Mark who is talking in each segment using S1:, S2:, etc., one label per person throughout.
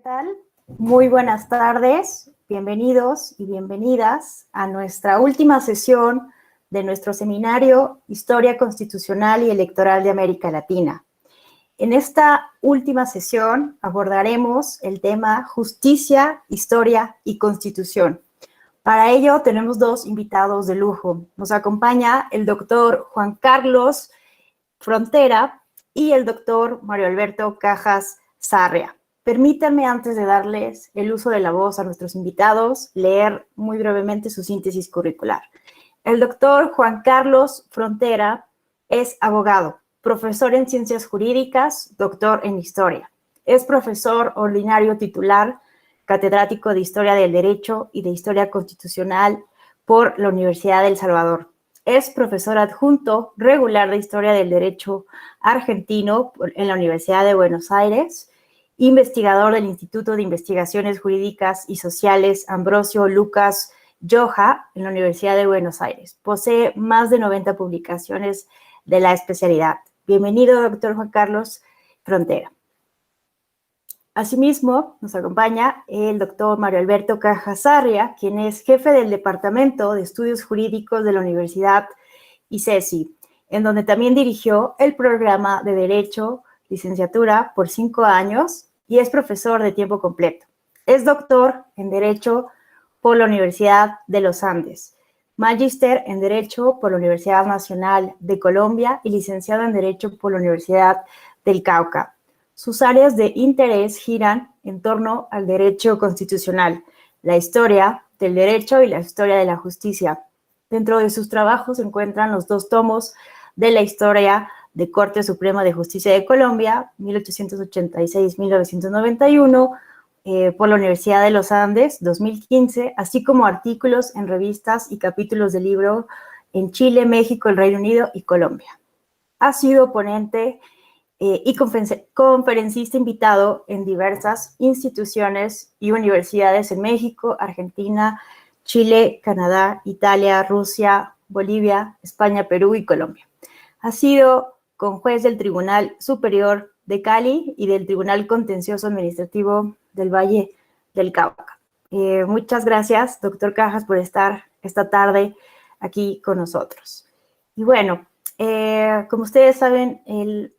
S1: tal? Muy buenas tardes, bienvenidos y bienvenidas a nuestra última sesión de nuestro seminario Historia Constitucional y Electoral de América Latina. En esta última sesión abordaremos el tema Justicia, Historia y Constitución. Para ello tenemos dos invitados de lujo. Nos acompaña el doctor Juan Carlos Frontera y el doctor Mario Alberto Cajas Sarria. Permítanme, antes de darles el uso de la voz a nuestros invitados, leer muy brevemente su síntesis curricular. El doctor Juan Carlos Frontera es abogado, profesor en Ciencias Jurídicas, doctor en Historia. Es profesor ordinario titular, catedrático de Historia del Derecho y de Historia Constitucional por la Universidad de El Salvador. Es profesor adjunto regular de Historia del Derecho argentino en la Universidad de Buenos Aires, investigador del Instituto de Investigaciones Jurídicas y Sociales Ambrosio Lucas Joja en la Universidad de Buenos Aires. Posee más de 90 publicaciones de la especialidad. Bienvenido, doctor Juan Carlos Frontera. Asimismo, nos acompaña el doctor Mario Alberto Cajas Sarria, quien es jefe del Departamento de Estudios Jurídicos de la Universidad ICESI, en donde también dirigió el programa de Derecho, licenciatura por 5 años y es profesor de tiempo completo. Es doctor en Derecho por la Universidad de los Andes, magíster en Derecho por la Universidad Nacional de Colombia y licenciado en Derecho por la Universidad del Cauca. Sus áreas de interés giran en torno al derecho constitucional, la historia del derecho y la historia de la justicia. Dentro de sus trabajos se encuentran los 2 tomos de la historia de Corte Suprema de Justicia de Colombia, 1886-1991, por la Universidad de los Andes, 2015, así como artículos en revistas y capítulos de libro en Chile, México, el Reino Unido y Colombia. Ha sido ponente y conferencista invitado en diversas instituciones y universidades en México, Argentina, Chile, Canadá, Italia, Rusia, Bolivia, España, Perú y Colombia. Ha sido conjuez del Tribunal Superior de Cali y del Tribunal Contencioso Administrativo del Valle del Cauca. Muchas gracias, doctor Cajas, por estar esta tarde aquí con nosotros. Y bueno, como ustedes saben,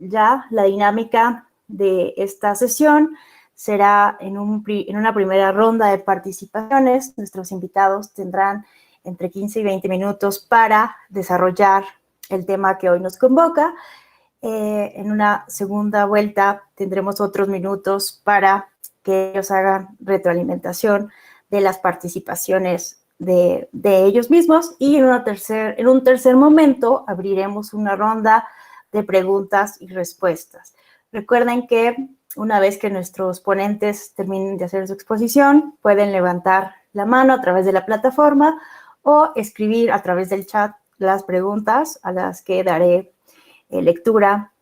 S1: ya la dinámica de esta sesión será en una primera ronda de participaciones. Nuestros invitados tendrán entre 15 y 20 minutos para desarrollar el tema que hoy nos convoca. En una segunda vuelta tendremos otros minutos para que ellos hagan retroalimentación de las participaciones de ellos mismos y en un tercer momento abriremos una ronda de preguntas y respuestas. Recuerden que una vez que nuestros ponentes terminen de hacer su exposición, pueden levantar la mano a través de la plataforma o escribir a través del chat las preguntas a las que daré lectura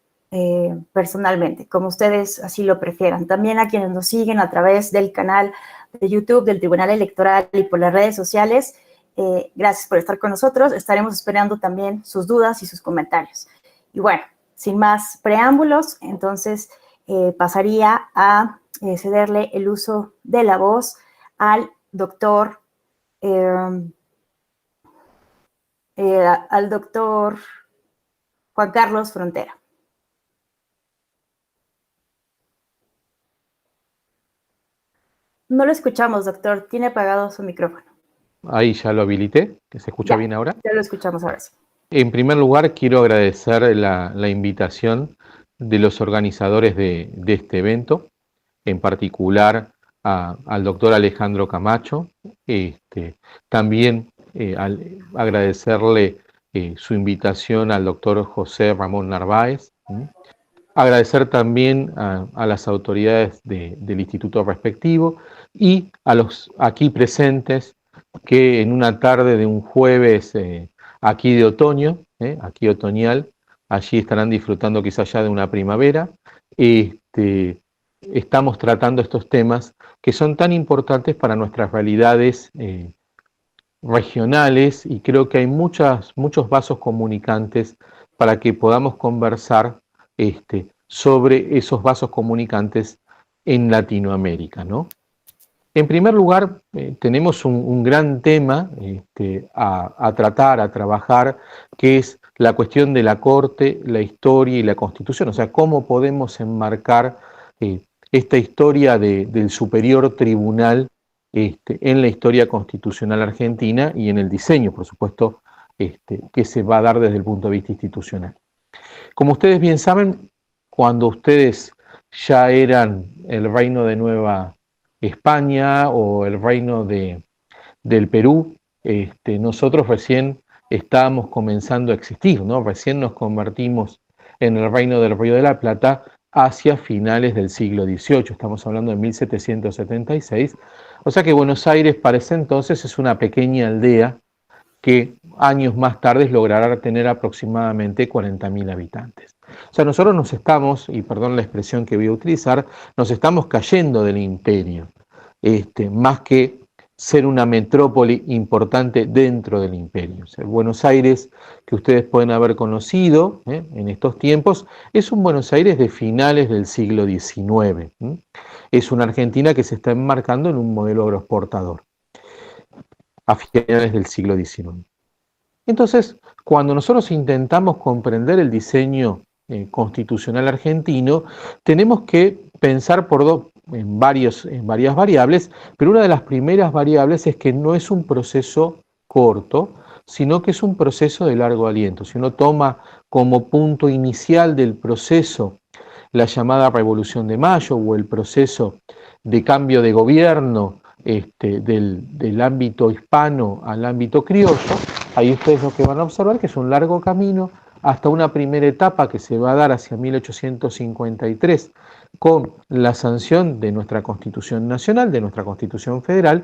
S1: personalmente, como ustedes así lo prefieran. También a quienes nos siguen a través del canal de YouTube del Tribunal Electoral y por las redes sociales, gracias por estar con nosotros. Estaremos esperando también sus dudas y sus comentarios. Y bueno, sin más preámbulos, entonces pasaría a cederle el uso de la voz al doctor Juan Carlos Frontera. No lo escuchamos, doctor. Tiene apagado su micrófono.
S2: Ahí ya lo habilité, que se escucha bien ahora.
S1: Ya lo escuchamos ahora sí.
S2: En primer lugar, quiero agradecer la invitación de los organizadores de este evento, en particular al doctor Alejandro Camacho. También agradecerle su invitación al doctor José Ramón Narváez. Agradecer también a las autoridades del instituto respectivo y a los aquí presentes que en una tarde de un jueves aquí de otoño, aquí otoñal, allí estarán disfrutando quizás ya de una primavera. Estamos tratando estos temas que son tan importantes para nuestras realidades regionales y creo que hay muchos vasos comunicantes para que podamos conversar sobre esos vasos comunicantes en Latinoamérica, ¿no? En primer lugar, tenemos un gran tema a tratar, a trabajar, que es la cuestión de la Corte, la historia y la Constitución. O sea, cómo podemos enmarcar esta historia del Superior Tribunal en la historia constitucional argentina y en el diseño, por supuesto, que se va a dar desde el punto de vista institucional. Como ustedes bien saben, cuando ustedes ya eran el Reino de Nueva España o el Reino del Perú, nosotros recién estábamos comenzando a existir, ¿no? Recién nos convertimos en el Reino del Río de la Plata hacia finales del siglo XVIII, estamos hablando de 1776, o sea que Buenos Aires para ese entonces es una pequeña aldea que años más tarde logrará tener aproximadamente 40.000 habitantes. O sea, nosotros nos estamos, y perdón la expresión que voy a utilizar, nos estamos cayendo del imperio, más que ser una metrópoli importante dentro del imperio. O sea, Buenos Aires, que ustedes pueden haber conocido en estos tiempos, es un Buenos Aires de finales del siglo XIX. Es una Argentina que se está enmarcando en un modelo agroexportador a finales del siglo XIX. Entonces, cuando nosotros intentamos comprender el diseño constitucional argentino, tenemos que pensar en varias variables, pero una de las primeras variables es que no es un proceso corto, sino que es un proceso de largo aliento. Si uno toma como punto inicial del proceso la llamada Revolución de Mayo o el proceso de cambio de gobierno del ámbito hispano al ámbito criollo, ahí ustedes lo que van a observar que es un largo camino hasta una primera etapa que se va a dar hacia 1853 con la sanción de nuestra Constitución Nacional, de nuestra Constitución Federal,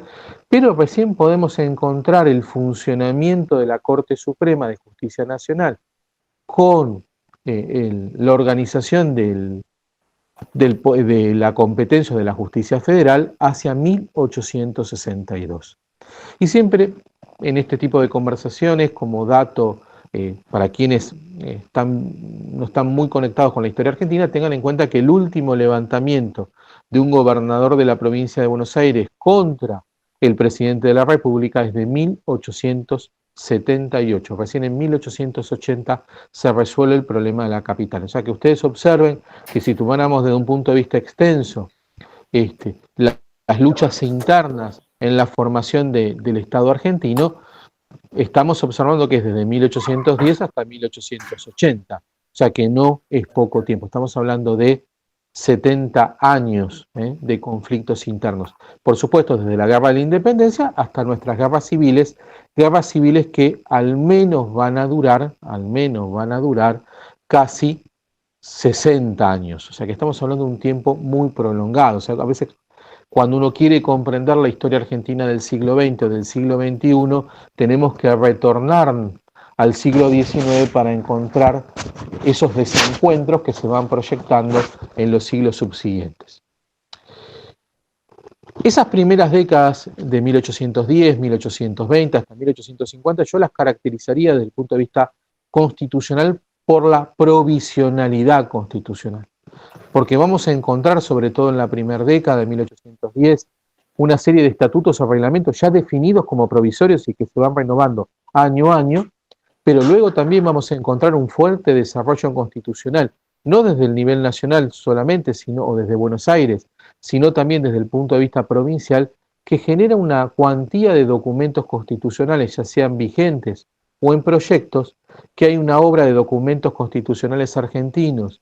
S2: pero recién podemos encontrar el funcionamiento de la Corte Suprema de Justicia Nacional con la organización de la competencia de la justicia federal hacia 1862. Y siempre en este tipo de conversaciones, como dato para quienes no están muy conectados con la historia argentina, tengan en cuenta que el último levantamiento de un gobernador de la provincia de Buenos Aires contra el presidente de la República es de 1878. Recién en 1880 se resuelve el problema de la capital. O sea que ustedes observen que si tomáramos desde un punto de vista extenso las luchas internas en la formación del Estado argentino, estamos observando que es desde 1810 hasta 1880. O sea que no es poco tiempo. Estamos hablando de 70 años de conflictos internos. Por supuesto, desde la guerra de la independencia hasta nuestras guerras civiles que al menos van a durar casi 60 años. O sea que estamos hablando de un tiempo muy prolongado. O sea, a veces cuando uno quiere comprender la historia argentina del siglo XX o del siglo XXI, tenemos que retornar al siglo XIX para encontrar esos desencuentros que se van proyectando en los siglos subsiguientes. Esas primeras décadas de 1810, 1820 hasta 1850, yo las caracterizaría desde el punto de vista constitucional por la provisionalidad constitucional. Porque vamos a encontrar, sobre todo en la primera década de 1810, una serie de estatutos o reglamentos ya definidos como provisorios y que se van renovando año a año, pero luego también vamos a encontrar un fuerte desarrollo constitucional, no desde el nivel nacional solamente, o desde Buenos Aires, sino también desde el punto de vista provincial, que genera una cuantía de documentos constitucionales, ya sean vigentes o en proyectos, que hay una obra de documentos constitucionales argentinos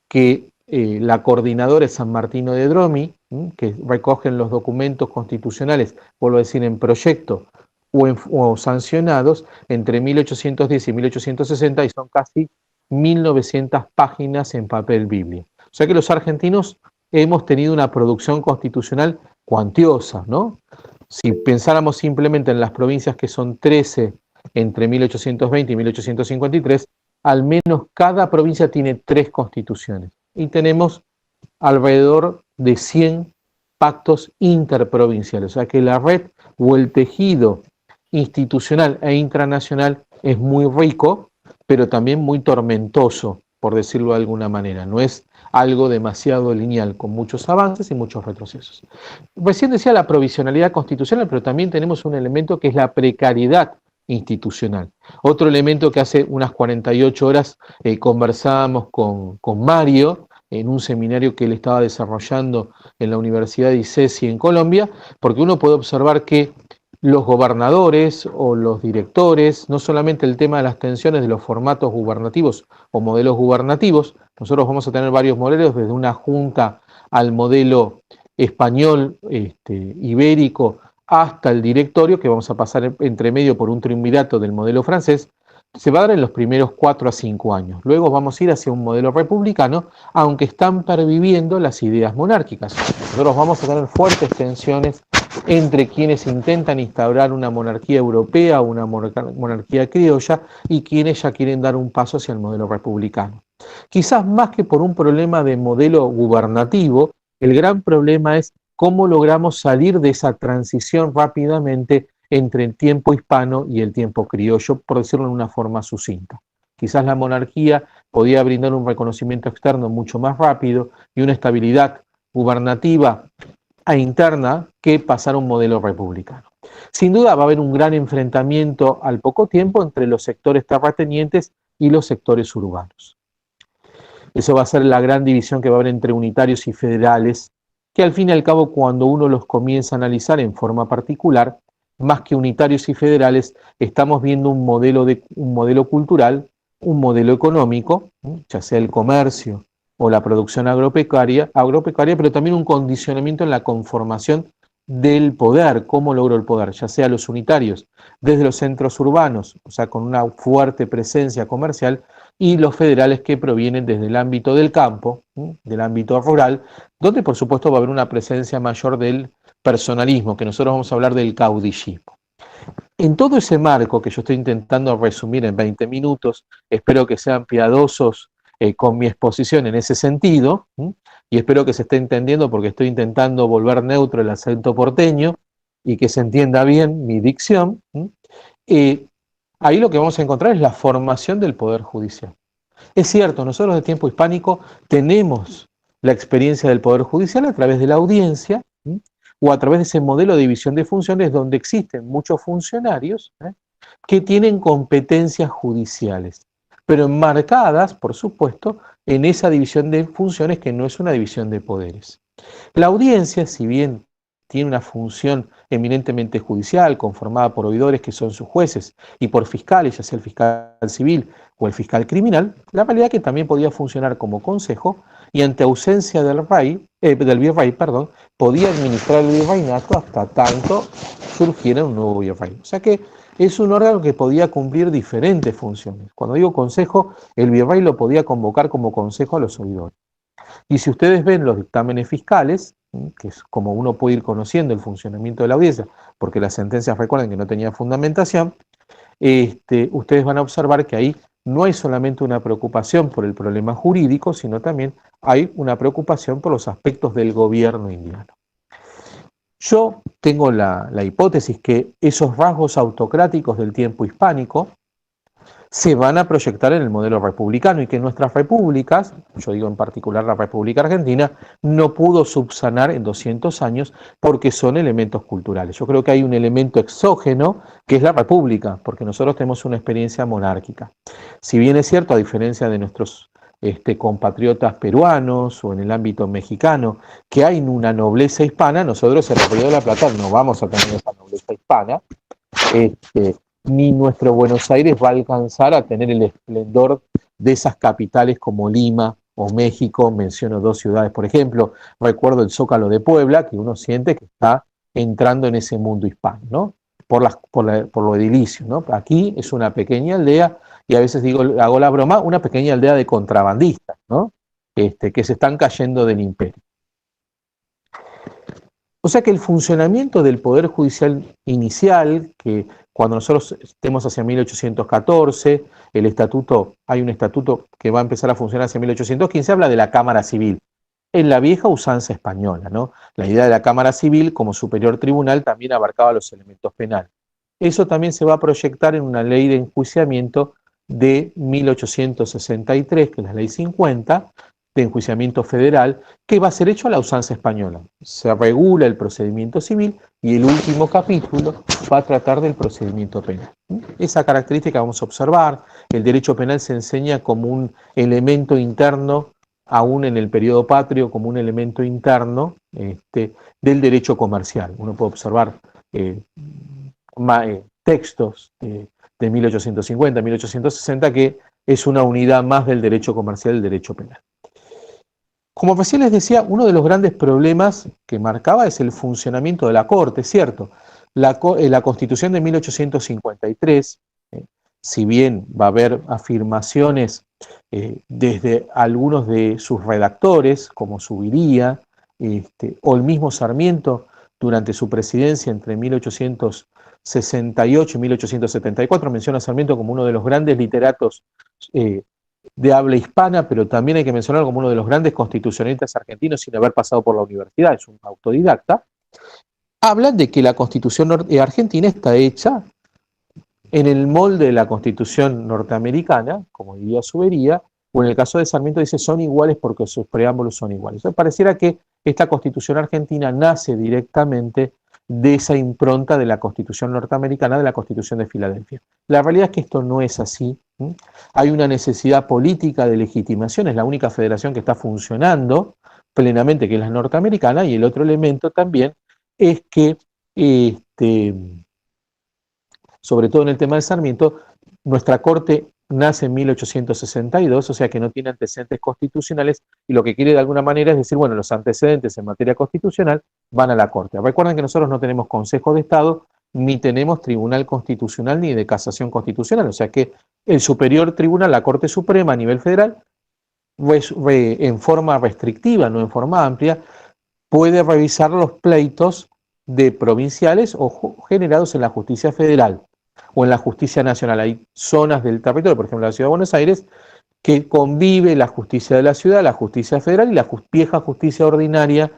S2: que la coordinadora es San Martino de Dromi, que recogen los documentos constitucionales, vuelvo a decir, en proyecto o sancionados entre 1810 y 1860, y son casi 1900 páginas en papel biblia. O sea que los argentinos hemos tenido una producción constitucional cuantiosa, ¿no? Si pensáramos simplemente en las provincias, que son 13 entre 1820 y 1853, al menos cada provincia tiene 3 constituciones. Y tenemos alrededor de 100 pactos interprovinciales. O sea que la red o el tejido institucional e intranacional es muy rico, pero también muy tormentoso por decirlo de alguna manera. No es algo demasiado lineal, con muchos avances y muchos retrocesos. Recién decía la provisionalidad constitucional, pero también tenemos un elemento que es la precariedad institucional. Otro elemento que hace unas 48 horas conversábamos con Mario en un seminario que él estaba desarrollando en la Universidad de ICESI en Colombia, porque uno puede observar que los gobernadores o los directores, no solamente el tema de las tensiones de los formatos gubernativos o modelos gubernativos, nosotros vamos a tener varios modelos, desde una junta al modelo español, ibérico, hasta el directorio, que vamos a pasar entre medio por un triunvirato del modelo francés, se va a dar en los primeros 4 a 5 años. Luego vamos a ir hacia un modelo republicano, aunque están perviviendo las ideas monárquicas. Nosotros vamos a tener fuertes tensiones entre quienes intentan instaurar una monarquía europea o una monarquía criolla y quienes ya quieren dar un paso hacia el modelo republicano. Quizás más que por un problema de modelo gubernativo, el gran problema es cómo logramos salir de esa transición rápidamente entre el tiempo hispano y el tiempo criollo, por decirlo de una forma sucinta. Quizás la monarquía podía brindar un reconocimiento externo mucho más rápido y una estabilidad gubernativa e interna que pasar a un modelo republicano. Sin duda va a haber un gran enfrentamiento al poco tiempo entre los sectores terratenientes y los sectores urbanos. Eso va a ser la gran división que va a haber entre unitarios y federales, que al fin y al cabo cuando uno los comienza a analizar en forma particular, más que unitarios y federales, estamos viendo un modelo cultural, un modelo económico, ya sea el comercio o la producción agropecuaria, pero también un condicionamiento en la conformación del poder, cómo logro el poder, ya sea los unitarios desde los centros urbanos, o sea, con una fuerte presencia comercial, y los federales que provienen desde el ámbito del campo, del ámbito rural, donde por supuesto va a haber una presencia mayor del personalismo, que nosotros vamos a hablar del caudillismo. En todo ese marco que yo estoy intentando resumir en 20 minutos, espero que sean piadosos con mi exposición en ese sentido, y espero que se esté entendiendo porque estoy intentando volver neutro el acento porteño y que se entienda bien mi dicción. Ahí lo que vamos a encontrar es la formación del Poder Judicial. Es cierto, nosotros de tiempo hispánico tenemos la experiencia del Poder Judicial a través de la audiencia, o a través de ese modelo de división de funciones donde existen muchos funcionarios que tienen competencias judiciales, pero enmarcadas, por supuesto, en esa división de funciones que no es una división de poderes. La audiencia, si bien tiene una función eminentemente judicial, conformada por oidores que son sus jueces, y por fiscales, ya sea el fiscal civil o el fiscal criminal, la realidad es que también podía funcionar como consejo, y ante ausencia del virrey, podía administrar el virreinato hasta tanto surgiera un nuevo virrey. O sea que es un órgano que podía cumplir diferentes funciones. Cuando digo consejo, el virrey lo podía convocar como consejo a los oidores. Y si ustedes ven los dictámenes fiscales, que es como uno puede ir conociendo el funcionamiento de la audiencia, porque las sentencias recuerden que no tenían fundamentación, ustedes van a observar que ahí no hay solamente una preocupación por el problema jurídico, sino también hay una preocupación por los aspectos del gobierno indiano. Yo tengo la hipótesis que esos rasgos autocráticos del tiempo hispánico se van a proyectar en el modelo republicano y que nuestras repúblicas, yo digo en particular la República Argentina, no pudo subsanar en 200 años porque son elementos culturales. Yo creo que hay un elemento exógeno que es la república, porque nosotros tenemos una experiencia monárquica. Si bien es cierto, a diferencia de nuestros compatriotas peruanos o en el ámbito mexicano, que hay una nobleza hispana, nosotros en el Río de la Plata no vamos a tener esa nobleza hispana, ni nuestro Buenos Aires va a alcanzar a tener el esplendor de esas capitales como Lima o México. Menciono dos ciudades, por ejemplo, recuerdo el Zócalo de Puebla, que uno siente que está entrando en ese mundo hispano, ¿no? Por lo edilicio, ¿no? Aquí es una pequeña aldea, y a veces hago la broma, una pequeña aldea de contrabandistas, ¿no? Que se están cayendo del imperio. O sea que el funcionamiento del Poder Judicial inicial, que cuando nosotros estemos hacia 1814, hay un estatuto que va a empezar a funcionar hacia 1815, habla de la Cámara Civil, en la vieja usanza española, ¿no? La idea de la Cámara Civil como superior tribunal también abarcaba los elementos penales. Eso también se va a proyectar en una ley de enjuiciamiento de 1863, que es la Ley 50, de enjuiciamiento federal, que va a ser hecho a la usanza española. Se regula el procedimiento civil y el último capítulo va a tratar del procedimiento penal. Esa característica vamos a observar. El derecho penal se enseña como un elemento interno, aún en el periodo patrio, como un elemento interno del derecho comercial. Uno puede observar textos de 1850, 1860, que es una unidad más del derecho comercial, del derecho penal. Como recién les decía, uno de los grandes problemas que marcaba es el funcionamiento de la Corte, ¿cierto? La Constitución de 1853, si bien va a haber afirmaciones desde algunos de sus redactores, como Zuviría, o el mismo Sarmiento, durante su presidencia entre 1868 y 1874, menciona a Sarmiento como uno de los grandes literatos de habla hispana, pero también hay que mencionarlo como uno de los grandes constitucionalistas argentinos sin haber pasado por la universidad, es un autodidacta. Hablan de que la Constitución argentina está hecha en el molde de la Constitución norteamericana, como diría Zubería, o en el caso de Sarmiento dice son iguales porque sus preámbulos son iguales. Entonces pareciera que esta Constitución argentina nace directamente de esa impronta de la Constitución norteamericana, de la Constitución de Filadelfia. La realidad es que esto no es así. Hay una necesidad política de legitimación, es la única federación que está funcionando plenamente, que es la norteamericana, y el otro elemento también es que, sobre todo en el tema de Sarmiento, nuestra Corte nace en 1862, o sea que no tiene antecedentes constitucionales, y lo que quiere de alguna manera es decir, bueno, los antecedentes en materia constitucional van a la Corte. Recuerden que nosotros no tenemos Consejo de Estado, ni tenemos Tribunal Constitucional, ni de Casación Constitucional, o sea que el superior tribunal, la Corte Suprema a nivel federal, en forma restrictiva, no en forma amplia, puede revisar los pleitos de provinciales o generados en la justicia federal o en la justicia nacional. Hay zonas del territorio, por ejemplo la Ciudad de Buenos Aires, que convive la justicia de la ciudad, la justicia federal y la vieja justicia ordinaria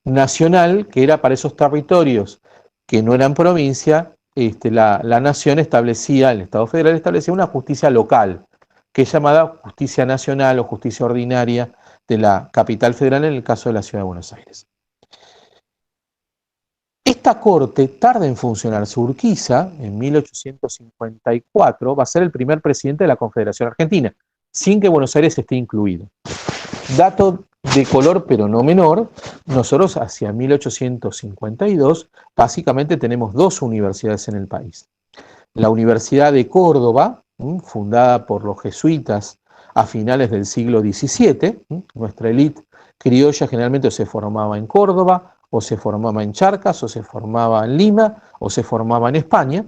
S2: nacional, que era para esos territorios que no eran provincia. La nación establecía, el Estado federal establecía una justicia local, que es llamada justicia nacional o justicia ordinaria de la capital federal en el caso de la Ciudad de Buenos Aires. Esta corte tarda en funcionar. Urquiza, en 1854, va a ser el primer presidente de la Confederación Argentina, sin que Buenos Aires esté incluido. Dato de color, pero no menor, nosotros hacia 1852 básicamente tenemos dos universidades en el país. La Universidad de Córdoba, fundada por los jesuitas a finales del siglo XVII, nuestra élite criolla generalmente se formaba en Córdoba, o se formaba en Charcas, o se formaba en Lima, o se formaba en España.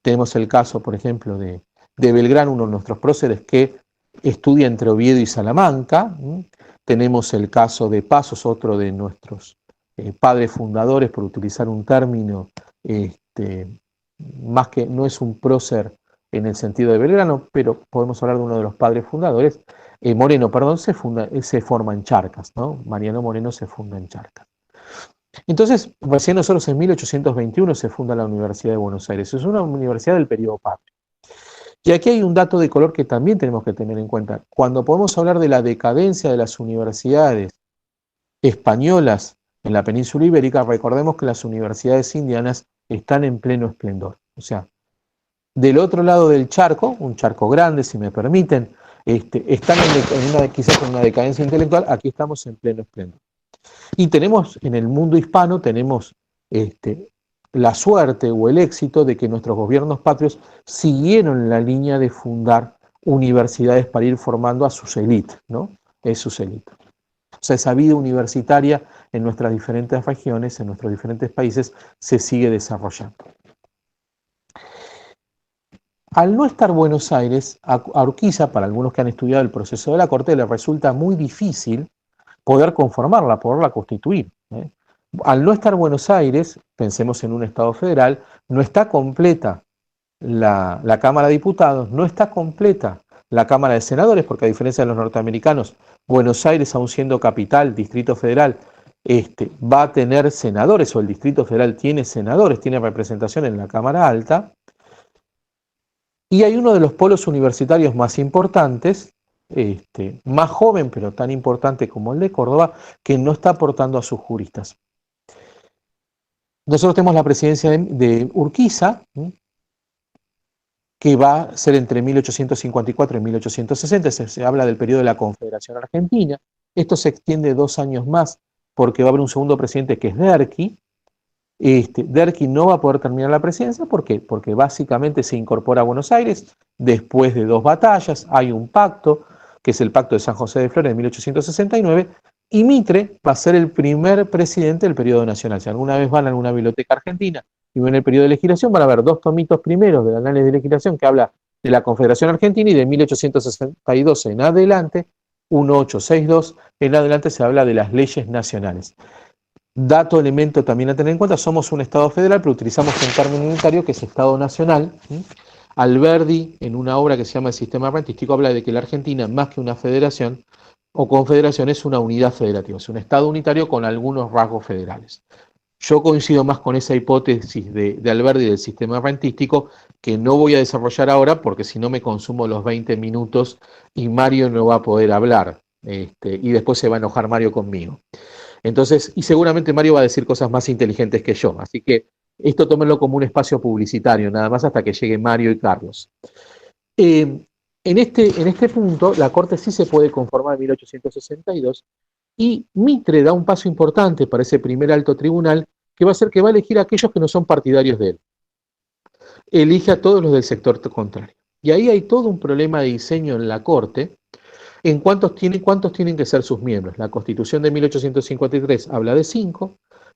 S2: Tenemos el caso, por ejemplo, de Belgrano, uno de nuestros próceres que estudia entre Oviedo y Salamanca. Tenemos el caso de Pasos, otro de nuestros padres fundadores, por utilizar un término, más que no es un prócer en el sentido de Belgrano, pero podemos hablar de uno de los padres fundadores. Moreno, perdón, se forma en Charcas, ¿no? Mariano Moreno se funda en Charcas. Entonces, recién nosotros en 1821 se funda la Universidad de Buenos Aires. Es una universidad del periodo patrio. Y aquí hay un dato de color que también tenemos que tener en cuenta. Cuando podemos hablar de la decadencia de las universidades españolas en la península ibérica, recordemos que las universidades indianas están en pleno esplendor. O sea, del otro lado del charco, un charco grande, si me permiten, están quizás en una decadencia intelectual, aquí estamos en pleno esplendor. Y tenemos, en el mundo hispano, tenemos la suerte o el éxito de que nuestros gobiernos patrios siguieron la línea de fundar universidades para ir formando a sus élites, ¿no? Sus élites. O sea, esa vida universitaria en nuestras diferentes regiones, en nuestros diferentes países, se sigue desarrollando. Al no estar Buenos Aires, a Urquiza, para algunos que han estudiado el proceso de la Corte, les resulta muy difícil poder conformarla, poderla constituir. Al no estar Buenos Aires, pensemos en un Estado federal, no está completa la Cámara de Diputados, no está completa la Cámara de Senadores, porque a diferencia de los norteamericanos, Buenos Aires, aun siendo capital, distrito federal, va a tener senadores, o el Distrito Federal tiene senadores, tiene representación en la Cámara Alta. Y hay uno de los polos universitarios más importantes, más joven pero tan importante como el de Córdoba, que no está aportando a sus juristas. Nosotros tenemos la presidencia de Urquiza, que va a ser entre 1854 y 1860, se habla del periodo de la Confederación Argentina. Esto se extiende 2 años más porque va a haber un segundo presidente que es Derqui. Derqui no va a poder terminar la presidencia, ¿por qué? Porque básicamente se incorpora a Buenos Aires después de 2 batallas, hay un pacto, que es el Pacto de San José de Flores de 1869, y Mitre va a ser el primer presidente del periodo nacional. Si alguna vez van a alguna biblioteca argentina y ven el periodo de legislación, van a ver 2 tomitos primeros del análisis de legislación que habla de la Confederación Argentina, y de 1862 en adelante, 1862 en adelante, se habla de las leyes nacionales. Dato, elemento también a tener en cuenta, somos un Estado federal, pero utilizamos un término unitario que es Estado nacional. Alberdi, en una obra que se llama El Sistema Rentístico, habla de que la Argentina, más que una federación o confederación, es una unidad federativa, es un Estado unitario con algunos rasgos federales. Yo coincido más con esa hipótesis de Alberdi del sistema rentístico, que no voy a desarrollar ahora porque si no me consumo los 20 minutos y Mario no va a poder hablar, y después se va a enojar Mario conmigo. Entonces, y seguramente Mario va a decir cosas más inteligentes que yo, así que esto tómenlo como un espacio publicitario, nada más hasta que llegue Mario y Carlos. En este punto, la Corte sí se puede conformar en 1862, y Mitre da un paso importante para ese primer alto tribunal, que va a ser que va a elegir a aquellos que no son partidarios de él. Elige a todos los del sector contrario. Y ahí hay todo un problema de diseño en la Corte, en cuántos tienen que ser sus miembros. La Constitución de 1853 habla de 5,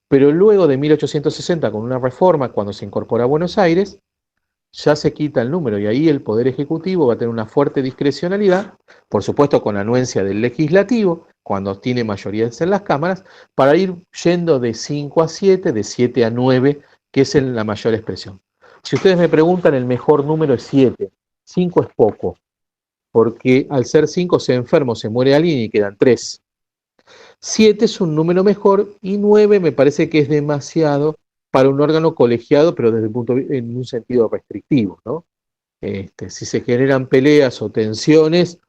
S2: pero luego de 1860, con una reforma, cuando se incorpora a Buenos Aires, ya se quita el número, y ahí el Poder Ejecutivo va a tener una fuerte discrecionalidad, por supuesto con anuencia del Legislativo, cuando tiene mayorías en las cámaras, para ir yendo de 5 a 7, de 7 a 9, que es la mayor expresión. Si ustedes me preguntan, el mejor número es 7, 5 es poco, porque al ser 5 se enferma, se muere alguien y quedan 3. 7 es un número mejor, y 9 me parece que es demasiado para un órgano colegiado, pero desde el punto en un sentido restrictivo, ¿no? Si se generan peleas o tensiones,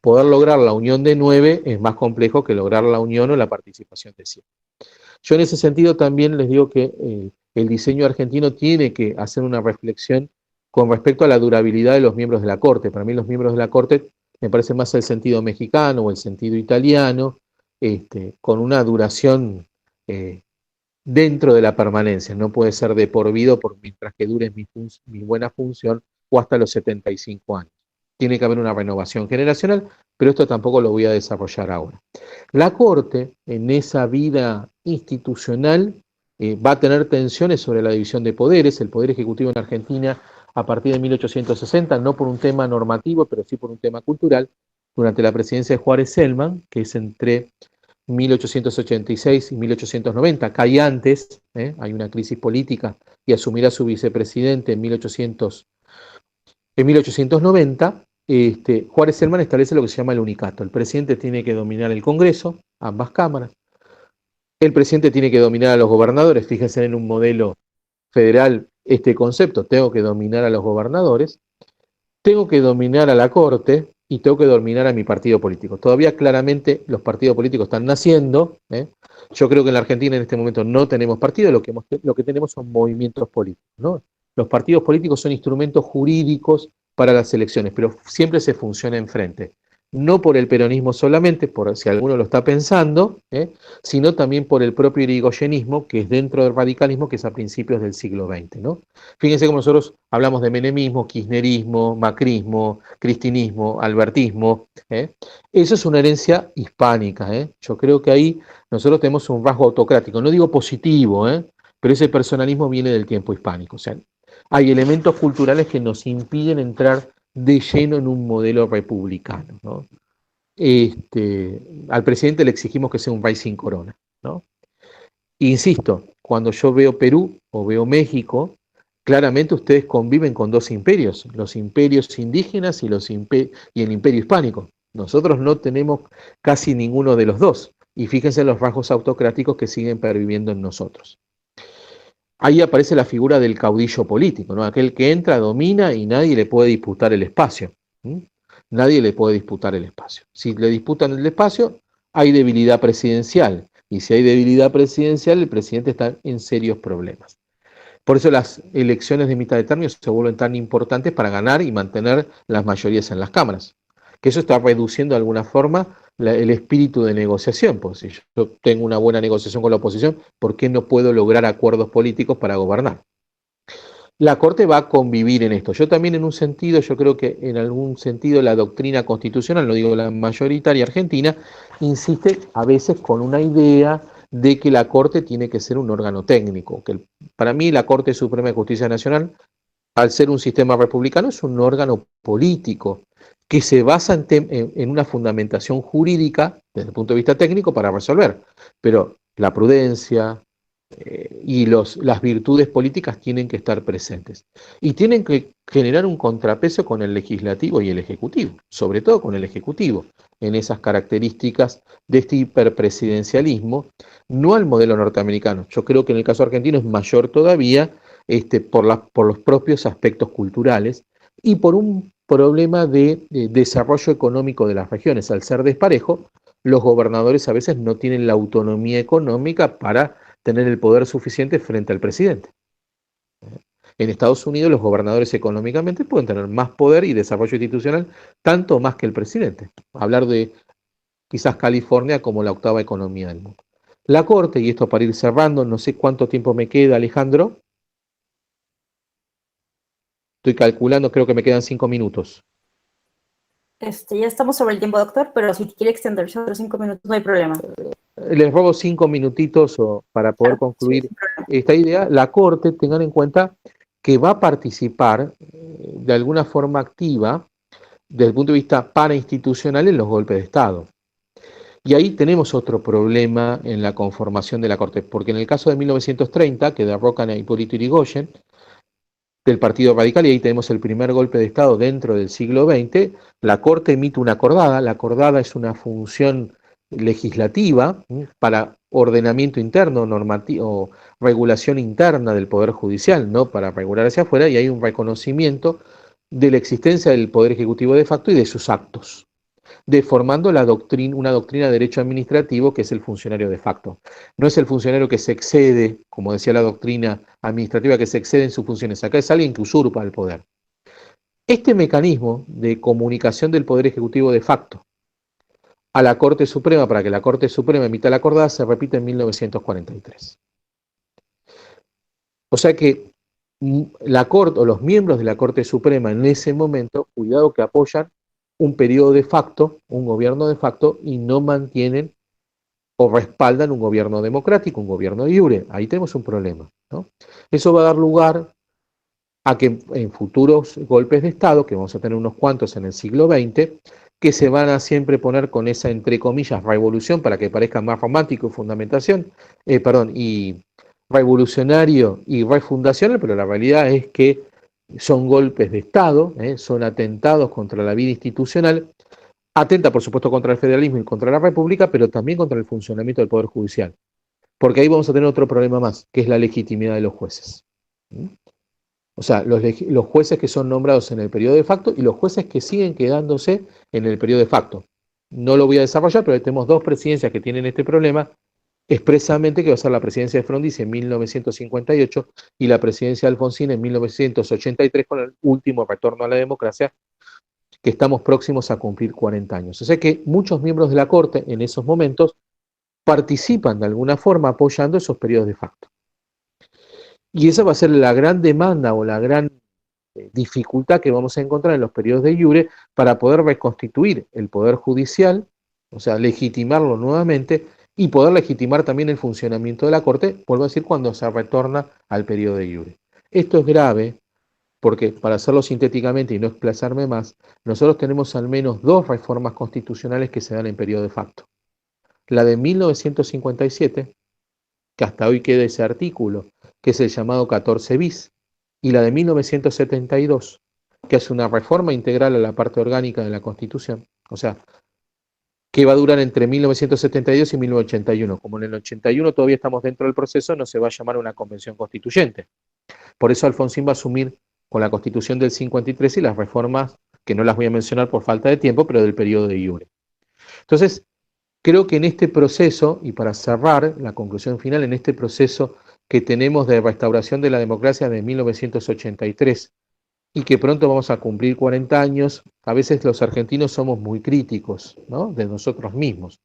S2: poder lograr la unión de 9 es más complejo que lograr la unión o la participación de 7. Yo en ese sentido también les digo que el diseño argentino tiene que hacer una reflexión con respecto a la durabilidad de los miembros de la Corte. Para mí los miembros de la Corte me parece más el sentido mexicano o el sentido italiano, con una duración dentro de la permanencia. No puede ser de por vida mientras que dure mi buena función, o hasta los 75 años. Tiene que haber una renovación generacional, pero esto tampoco lo voy a desarrollar ahora. La Corte, en esa vida institucional, va a tener tensiones sobre la división de poderes. El Poder Ejecutivo en Argentina, a partir de 1860, no por un tema normativo, pero sí por un tema cultural, durante la presidencia de Juárez Celman, que es entre 1886 y 1890, cae antes, hay una crisis política, y asumirá su vicepresidente en 1890, Juárez Celman establece lo que se llama el unicato. El presidente tiene que dominar el Congreso, ambas cámaras. El presidente tiene que dominar a los gobernadores. Fíjense, en un modelo federal este concepto: tengo que dominar a los gobernadores, tengo que dominar a la Corte y tengo que dominar a mi partido político. Todavía claramente los partidos políticos están naciendo. Yo creo que en la Argentina en este momento no tenemos partido, lo que tenemos son movimientos políticos, ¿no? Los partidos políticos son instrumentos jurídicos para las elecciones, pero siempre se funciona enfrente. No por el peronismo solamente, por si alguno lo está pensando, sino también por el propio irigoyenismo, que es dentro del radicalismo, que es a principios del siglo XX, ¿no? Fíjense cómo nosotros hablamos de menemismo, kirchnerismo, macrismo, cristinismo, albertismo. Eso es una herencia hispánica. Yo creo que ahí nosotros tenemos un rasgo autocrático, no digo positivo, pero ese personalismo viene del tiempo hispánico. O sea, hay elementos culturales que nos impiden entrar de lleno en un modelo republicano, ¿no? Al presidente le exigimos que sea un rey sin corona, ¿no? Insisto, cuando yo veo Perú o veo México, claramente ustedes conviven con 2 imperios, los imperios indígenas y el imperio hispánico. Nosotros no tenemos casi ninguno de los dos, y fíjense en los rasgos autocráticos que siguen perviviendo en nosotros. ahí aparece la figura del caudillo político, ¿no? Aquel que entra, domina y nadie le puede disputar el espacio. ¿Mm? Nadie le puede disputar el espacio. Si le disputan el espacio, hay debilidad presidencial. Y si hay debilidad presidencial, el presidente está en serios problemas. Por eso las elecciones de mitad de término se vuelven tan importantes para ganar y mantener las mayorías en las cámaras. Que eso está reduciendo de alguna forma el espíritu de negociación. Pues si yo tengo una buena negociación con la oposición, ¿por qué no puedo lograr acuerdos políticos para gobernar? La Corte va a convivir en esto. Yo también en un sentido, yo creo que en algún sentido la doctrina constitucional, no digo la mayoritaria argentina, insiste a veces con una idea de que la Corte tiene que ser un órgano técnico. Para mí la Corte Suprema de Justicia Nacional, al ser un sistema republicano, es un órgano político que se basa en una fundamentación jurídica desde el punto de vista técnico para resolver. Pero la prudencia, y las virtudes políticas tienen que estar presentes. Y tienen que generar un contrapeso con el legislativo y el ejecutivo, sobre todo con el ejecutivo, en esas características de este hiperpresidencialismo, no al modelo norteamericano. Yo creo que en el caso argentino es mayor todavía por los propios aspectos culturales y por un problema de desarrollo económico de las regiones. Al ser desparejo, los gobernadores a veces no tienen la autonomía económica para tener el poder suficiente frente al presidente. En Estados Unidos los gobernadores económicamente pueden tener más poder y desarrollo institucional, tanto más que el presidente. Hablar de quizás California como la octava economía del mundo. La Corte, y esto para ir cerrando, no sé cuánto tiempo me queda, Alejandro. Estoy calculando, creo que me quedan 5 minutos.
S1: Ya estamos sobre el tiempo, doctor, pero si quiere extenderse otros 5 minutos, no hay problema.
S2: Les robo 5 minutitos para poder concluir esta idea. La Corte, tengan en cuenta que va a participar de alguna forma activa desde el punto de vista parainstitucional en los golpes de Estado. Y ahí tenemos otro problema en la conformación de la Corte, porque en el caso de 1930, que derrocan a Hipólito Yrigoyen, del Partido Radical, y ahí tenemos el primer golpe de Estado dentro del siglo XX, la Corte emite una acordada. La acordada es una función legislativa para ordenamiento interno, normativo, regulación interna del Poder Judicial, no para regular hacia afuera, y hay un reconocimiento de la existencia del Poder Ejecutivo de facto y de sus actos, deformando una doctrina de derecho administrativo que es el funcionario de facto. No es el funcionario que se excede, como decía la doctrina administrativa, que se excede en sus funciones. Acá es alguien que usurpa el poder. Este mecanismo de comunicación del Poder Ejecutivo de facto a la Corte Suprema para que la Corte Suprema emita la acordada se repite en 1943. O sea que la Corte o los miembros de la Corte Suprema en ese momento, cuidado que apoyan un periodo de facto, un gobierno de facto, y no mantienen o respaldan un gobierno democrático, un gobierno de iure. Ahí tenemos un problema, ¿no? Eso va a dar lugar a que en futuros golpes de Estado, que vamos a tener unos cuantos en el siglo XX, que se van a siempre poner con esa, entre comillas, revolución, para que parezca más romántico y fundamentación, y revolucionario y refundacional, pero la realidad es que son golpes de Estado, son atentados contra la vida institucional, atenta por supuesto contra el federalismo y contra la república, pero también contra el funcionamiento del Poder Judicial. Porque ahí vamos a tener otro problema más, que es la legitimidad de los jueces. O sea, los jueces que son nombrados en el periodo de facto y los jueces que siguen quedándose en el periodo de facto. No lo voy a desarrollar, pero tenemos dos presidencias que tienen este problema, expresamente, que va a ser la presidencia de Frondizi en 1958 y la presidencia de Alfonsín en 1983, con el último retorno a la democracia, que estamos próximos a cumplir 40 años. O sea que muchos miembros de la Corte en esos momentos participan de alguna forma apoyando esos periodos de facto. Y esa va a ser la gran demanda o la gran dificultad que vamos a encontrar en los periodos de iure para poder reconstituir el Poder Judicial, o sea, legitimarlo nuevamente y poder legitimar también el funcionamiento de la Corte, vuelvo a decir, cuando se retorna al periodo de iure. Esto es grave porque, para hacerlo sintéticamente y no desplazarme más, nosotros tenemos al menos dos reformas constitucionales que se dan en periodo de facto. La de 1957, que hasta hoy queda ese artículo, que es el llamado 14 bis, y la de 1972, que es una reforma integral a la parte orgánica de la Constitución. O sea, que va a durar entre 1972 y 1981. Como en el 81 todavía estamos dentro del proceso, no se va a llamar una convención constituyente. Por eso Alfonsín va a asumir con la Constitución del 53 y las reformas, que no las voy a mencionar por falta de tiempo, pero del periodo de iure. Entonces, creo que en este proceso, y para cerrar la conclusión final, en este proceso que tenemos de restauración de la democracia de 1983, y que pronto vamos a cumplir 40 años, a veces los argentinos somos muy críticos, ¿no?, de nosotros mismos,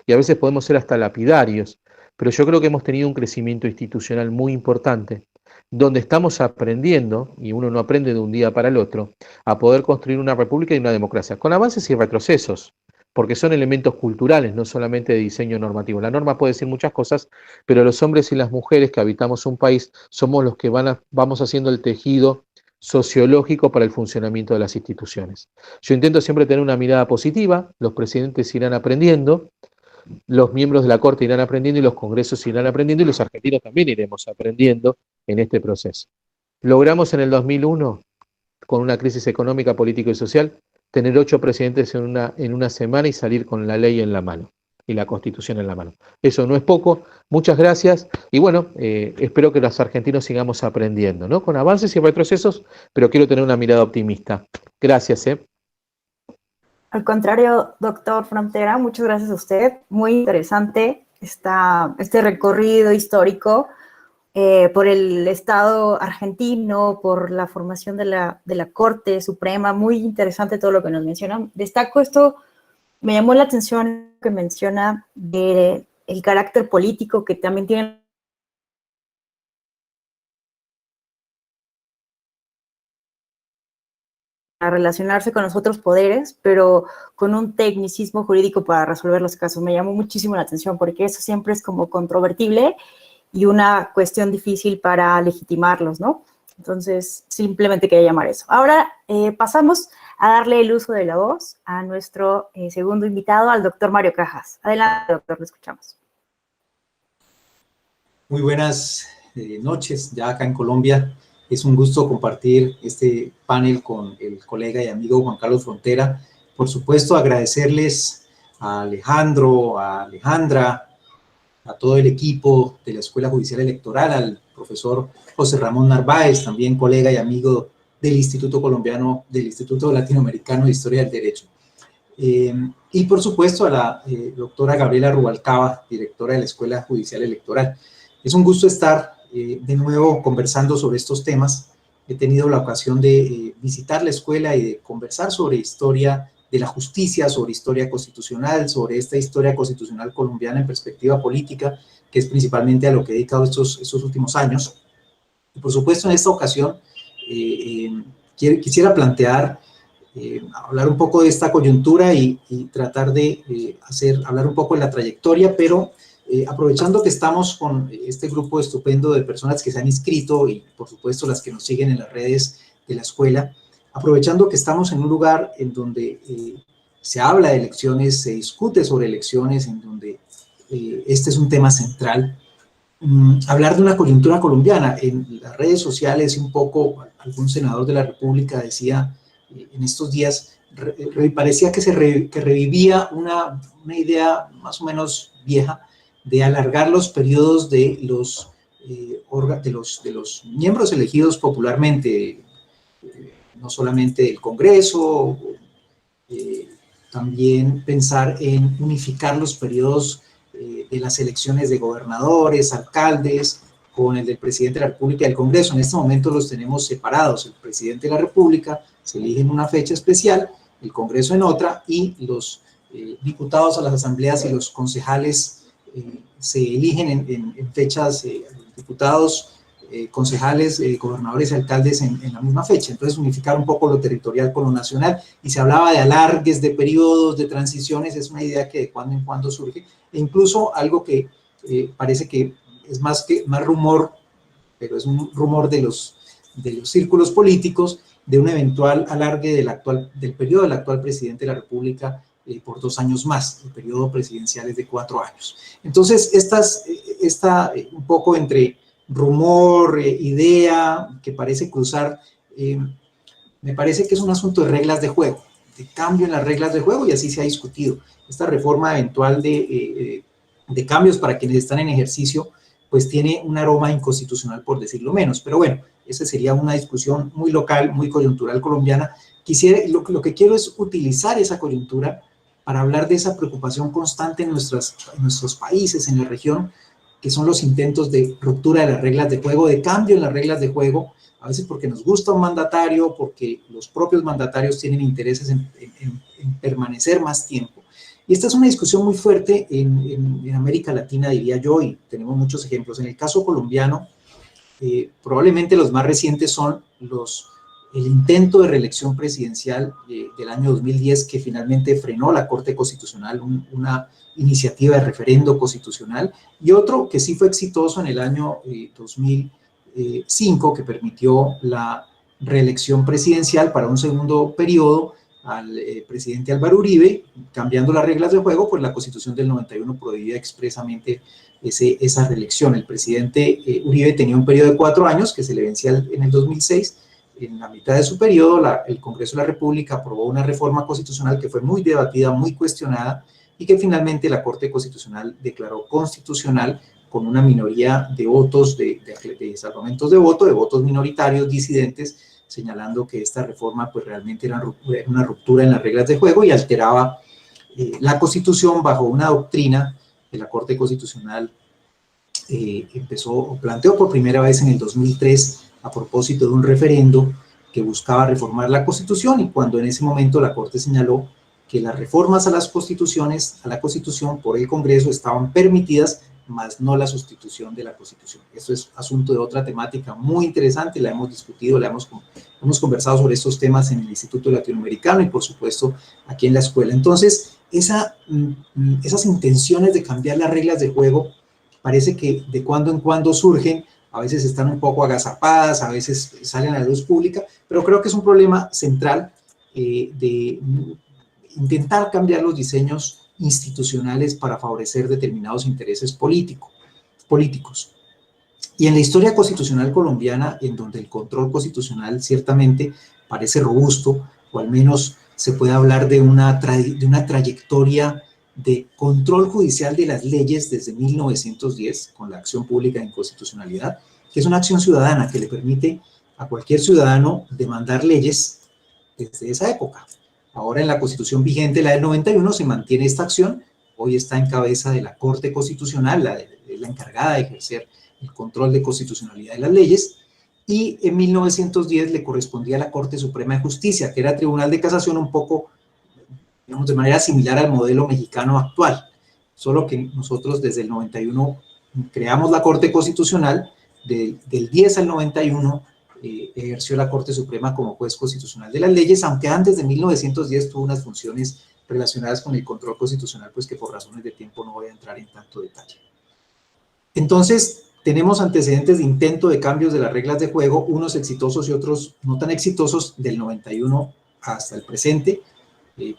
S2: y a veces podemos ser hasta lapidarios, pero yo creo que hemos tenido un crecimiento institucional muy importante, donde estamos aprendiendo, y uno no aprende de un día para el otro, a poder construir una república y una democracia, con avances y retrocesos, porque son elementos culturales, no solamente de diseño normativo. La norma puede decir muchas cosas, pero los hombres y las mujeres que habitamos un país somos los que vamos haciendo el tejido sociológico para el funcionamiento de las instituciones. Yo intento siempre tener una mirada positiva, los presidentes irán aprendiendo, los miembros de la Corte irán aprendiendo y los congresos irán aprendiendo y los argentinos también iremos aprendiendo en este proceso. Logramos en el 2001, con una crisis económica, política y social, tener 8 presidentes en una semana y salir con la ley en la mano y la Constitución en la mano. Eso no es poco. Muchas gracias y bueno, espero que los argentinos sigamos aprendiendo, ¿no?, con avances y retrocesos, pero quiero tener una mirada optimista. Gracias.
S1: Al contrario, doctor Frontera, muchas gracias a usted. Muy interesante este recorrido histórico por el Estado argentino, por la formación de la Corte Suprema. Muy interesante todo lo que nos menciona. Destaco esto, me llamó la atención que menciona del carácter político que también tiene a relacionarse con los otros poderes, pero con un tecnicismo jurídico para resolver los casos. Me llamó muchísimo la atención porque eso siempre es como controvertible y una cuestión difícil para legitimarlos, ¿no? Entonces, simplemente quería llamar eso. Ahora pasamos a darle el uso de la voz a nuestro segundo invitado, al doctor Mario Cajas. Adelante, doctor, lo escuchamos.
S3: Muy buenas noches, ya acá en Colombia. Es un gusto compartir este panel con el colega y amigo Juan Carlos Frontera. Por supuesto, agradecerles a Alejandro, a Alejandra, a todo el equipo de la Escuela Judicial Electoral, al profesor José Ramón Narváez, también colega y amigo del Instituto Colombiano, del Instituto Latinoamericano de Historia del Derecho. Y por supuesto a la doctora Gabriela Rubalcaba, directora de la Escuela Judicial Electoral. Es un gusto estar de nuevo conversando sobre estos temas. He tenido la ocasión de visitar la escuela y de conversar sobre historia de la justicia, sobre historia constitucional, sobre esta historia constitucional colombiana en perspectiva política, que es principalmente a lo que he dedicado estos últimos años. Y por supuesto, en esta ocasión quisiera plantear, hablar un poco de esta coyuntura y tratar de hablar un poco de la trayectoria, pero aprovechando que estamos con este grupo estupendo de personas que se han inscrito y por supuesto las que nos siguen en las redes de la escuela, aprovechando que estamos en un lugar en donde se habla de elecciones, se discute sobre elecciones, en donde este es un tema central, hablar de una coyuntura colombiana. En las redes sociales un poco, algún senador de la República decía en estos días, parecía que revivía una idea más o menos vieja de alargar los periodos de los miembros elegidos popularmente, no solamente del Congreso, también pensar en unificar los periodos de las elecciones de gobernadores, alcaldes, con el del presidente de la República y del Congreso. En este momento los tenemos separados. El presidente de la República se elige en una fecha especial, el Congreso en otra, y los diputados a las asambleas y los concejales se eligen en fechas, diputados, concejales, gobernadores y alcaldes en la misma fecha. Entonces, unificar un poco lo territorial con lo nacional, y se hablaba de alargues, de periodos, de transiciones. Es una idea que de cuando en cuando surge, e incluso algo que parece que es más rumor, pero es un rumor de los círculos políticos, de un eventual alargue del periodo del actual presidente de la República por 2 años más. El periodo presidencial es de 4 años. Entonces, esta un poco entre rumor, idea, que parece cruzar, me parece que es un asunto de reglas de juego. cambio en las reglas de juego, y así se ha discutido. Esta reforma eventual de cambios para quienes están en ejercicio, pues tiene un aroma inconstitucional, por decirlo menos. Pero bueno, esa sería una discusión muy local, muy coyuntural colombiana. Lo que quiero es utilizar esa coyuntura para hablar de esa preocupación constante en nuestros países, en la región, que son los intentos de ruptura de las reglas de juego, de cambio en las reglas de juego, a veces porque nos gusta un mandatario, porque los propios mandatarios tienen intereses en permanecer más tiempo. Y esta es una discusión muy fuerte en América Latina, diría yo, y tenemos muchos ejemplos. En el caso colombiano, probablemente los más recientes son el intento de reelección presidencial del año 2010, que finalmente frenó la Corte Constitucional, una iniciativa de referendo constitucional, y otro que sí fue exitoso en el año 2005, que permitió la reelección presidencial para un segundo periodo al presidente Álvaro Uribe, cambiando las reglas de juego, pues la Constitución del 91 prohibía expresamente esa reelección. El presidente Uribe tenía un periodo de 4 años que se le vencía en el 2006. En la mitad de su periodo, el Congreso de la República aprobó una reforma constitucional que fue muy debatida, muy cuestionada, y que finalmente la Corte Constitucional declaró constitucional con una minoría de votos, de desargumentos de voto, de votos minoritarios, disidentes, señalando que esta reforma pues realmente era una ruptura en las reglas de juego y alteraba la Constitución bajo una doctrina que la Corte Constitucional planteó por primera vez en el 2003 a propósito de un referendo que buscaba reformar la Constitución, y cuando en ese momento la Corte señaló que las reformas a la Constitución por el Congreso estaban permitidas, más no la sustitución de la Constitución. Esto es asunto de otra temática muy interesante, la hemos discutido, hemos conversado sobre estos temas en el Instituto Latinoamericano y por supuesto aquí en la escuela. Entonces, esas intenciones de cambiar las reglas de juego parece que de cuando en cuando surgen, a veces están un poco agazapadas, a veces salen a la luz pública, pero creo que es un problema central de intentar cambiar los diseños institucionales para favorecer determinados intereses políticos. Y en la historia constitucional colombiana, en donde el control constitucional ciertamente parece robusto, o al menos se puede hablar de una trayectoria de control judicial de las leyes desde 1910, con la acción pública de inconstitucionalidad, que es una acción ciudadana que le permite a cualquier ciudadano demandar leyes desde esa época. Ahora en la Constitución vigente, la del 91, se mantiene esta acción. Hoy está en cabeza de la Corte Constitucional, la encargada de ejercer el control de constitucionalidad de las leyes, y en 1910 le correspondía a la Corte Suprema de Justicia, que era Tribunal de Casación, un poco, digamos, de manera similar al modelo mexicano actual, solo que nosotros desde el 91 creamos la Corte Constitucional, del 10 al 91 ejerció la Corte Suprema como juez constitucional de las leyes, aunque antes de 1910 tuvo unas funciones relacionadas con el control constitucional, pues que por razones de tiempo no voy a entrar en tanto detalle. Entonces, tenemos antecedentes de intento de cambios de las reglas de juego, unos exitosos y otros no tan exitosos, del 91 hasta el presente,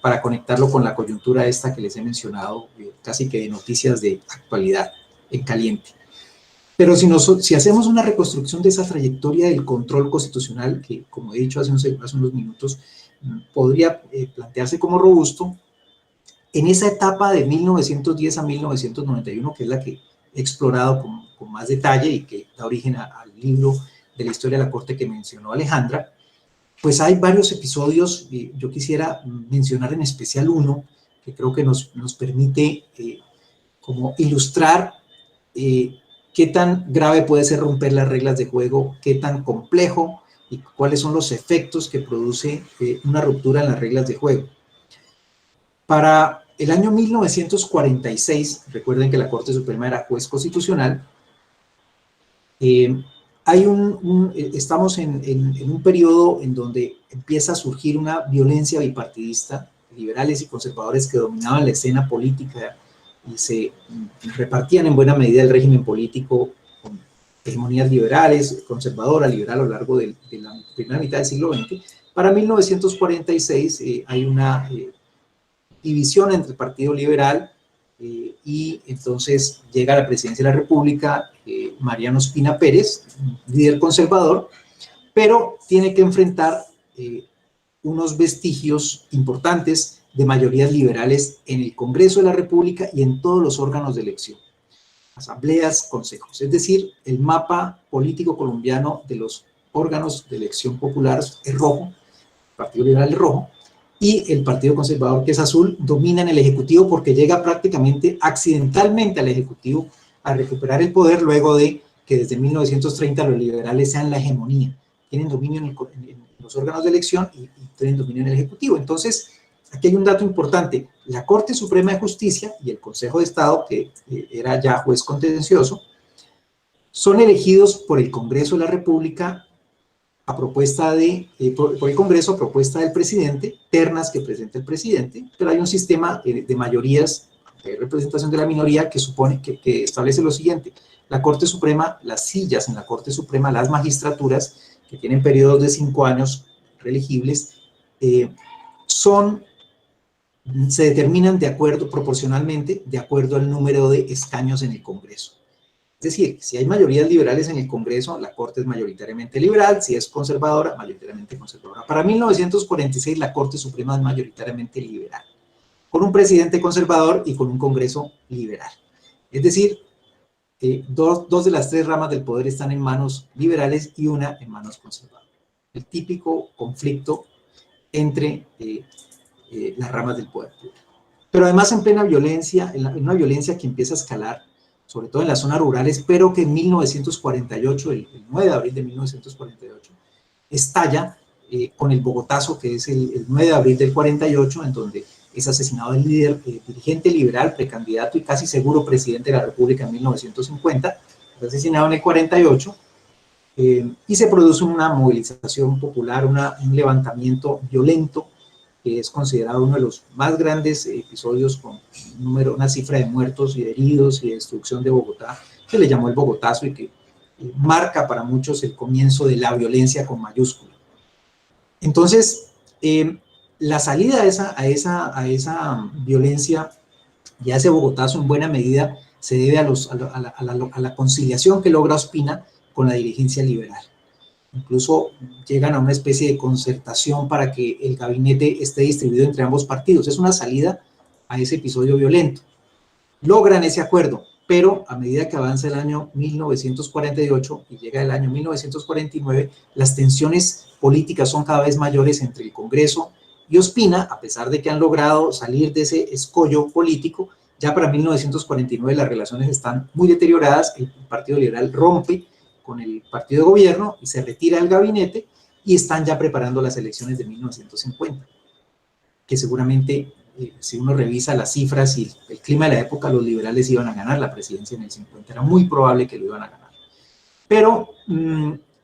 S3: para conectarlo con la coyuntura esta que les he mencionado, casi que de noticias de actualidad en caliente. Pero si hacemos una reconstrucción de esa trayectoria del control constitucional, que como he dicho hace unos minutos, podría plantearse como robusto, en esa etapa de 1910 a 1991, que es la que he explorado con más detalle y que da origen al libro de la historia de la Corte que mencionó Alejandra, pues hay varios episodios, yo quisiera mencionar en especial uno, que creo que nos permite como ilustrar qué tan grave puede ser romper las reglas de juego, qué tan complejo y cuáles son los efectos que produce una ruptura en las reglas de juego. Para el año 1946, recuerden que la Corte Suprema era juez constitucional, estamos en un periodo en donde empieza a surgir una violencia bipartidista, liberales y conservadores que dominaban la escena política y se repartían en buena medida el régimen político con hegemonías liberales, conservadora, liberal a lo largo de la primera mitad del siglo XX. Para 1946 hay una división entre el Partido Liberal y entonces llega a la presidencia de la República Mariano Ospina Pérez, líder conservador, pero tiene que enfrentar unos vestigios importantes de mayorías liberales en el Congreso de la República y en todos los órganos de elección, asambleas, consejos. Es decir, el mapa político colombiano de los órganos de elección popular es rojo, el Partido Liberal es rojo, y el Partido Conservador, que es azul, domina en el Ejecutivo porque llega prácticamente accidentalmente al Ejecutivo a recuperar el poder luego de que desde 1930 los liberales sean la hegemonía. Tienen dominio en los órganos de elección y tienen dominio en el Ejecutivo. Entonces, aquí hay un dato importante. La Corte Suprema de Justicia y el Consejo de Estado, que era ya juez contencioso, son elegidos por el Congreso de la República a propuesta por el Congreso a propuesta del presidente, ternas que presenta el presidente, pero hay un sistema de mayorías, de representación de la minoría que supone que establece lo siguiente: la Corte Suprema, las sillas en la Corte Suprema, las magistraturas que tienen periodos de 5 años reelegibles, se determinan de acuerdo, proporcionalmente, de acuerdo al número de escaños en el Congreso. Es decir, si hay mayorías liberales en el Congreso, la Corte es mayoritariamente liberal; si es conservadora, mayoritariamente conservadora. Para 1946, la Corte Suprema es mayoritariamente liberal, con un presidente conservador y con un Congreso liberal. Es decir, dos de las 3 ramas del poder están en manos liberales y una en manos conservadoras. El típico conflicto entre las ramas del poder público. Pero además en plena violencia, en una violencia que empieza a escalar, sobre todo en las zonas rurales, pero que en 1948, el 9 de abril de 1948, estalla con el Bogotazo, que es el 9 de abril del 48, en donde es asesinado el líder, dirigente liberal, precandidato y casi seguro presidente de la República en 1950, es asesinado en el 48, y se produce una movilización popular, un levantamiento violento, que es considerado uno de los más grandes episodios con una cifra de muertos y de heridos y de destrucción de Bogotá, que le llamó el Bogotazo y que marca para muchos el comienzo de la violencia con mayúscula. Entonces, la salida a esa violencia y a ese Bogotazo en buena medida se debe a la conciliación que logra Ospina con la dirigencia liberal. Incluso llegan a una especie de concertación para que el gabinete esté distribuido entre ambos partidos. Es una salida a ese episodio violento. Logran ese acuerdo, pero a medida que avanza el año 1948 y llega el año 1949, las tensiones políticas son cada vez mayores entre el Congreso y Ospina, a pesar de que han logrado salir de ese escollo político. Ya para 1949 las relaciones están muy deterioradas, el Partido Liberal rompe con el partido de gobierno y se retira del gabinete, y están ya preparando las elecciones de 1950, que seguramente, si uno revisa las cifras y el clima de la época, los liberales iban a ganar la presidencia en el 50, era muy probable que lo iban a ganar. Pero,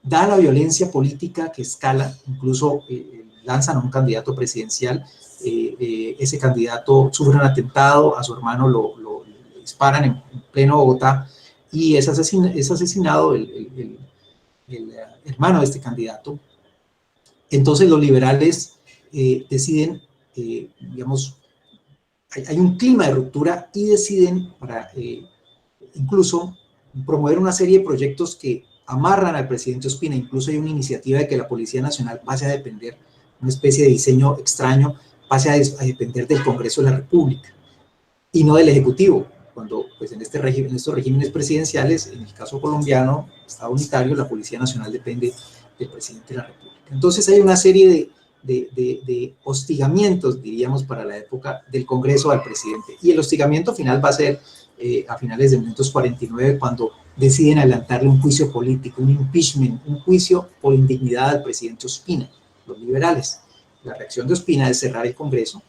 S3: dada la violencia política que escala, incluso lanzan a un candidato presidencial, ese candidato sufre un atentado, a su hermano lo disparan en pleno Bogotá, y es asesinado el hermano de este candidato. Entonces los liberales deciden, digamos, hay un clima de ruptura y deciden incluso promover una serie de proyectos que amarran al presidente Ospina. Incluso hay una iniciativa de que la Policía Nacional pase a depender, una especie de diseño extraño, pase a depender del Congreso de la República y no del Ejecutivo, cuando pues en estos regímenes presidenciales, en el caso colombiano, Estado unitario, la Policía Nacional depende del presidente de la República. Entonces hay una serie de hostigamientos, diríamos, para la época del Congreso al presidente, y el hostigamiento final va a ser a finales de 1949, cuando deciden adelantarle un juicio político, un impeachment, un juicio por indignidad al presidente Ospina, los liberales. La reacción de Ospina es cerrar el Congreso,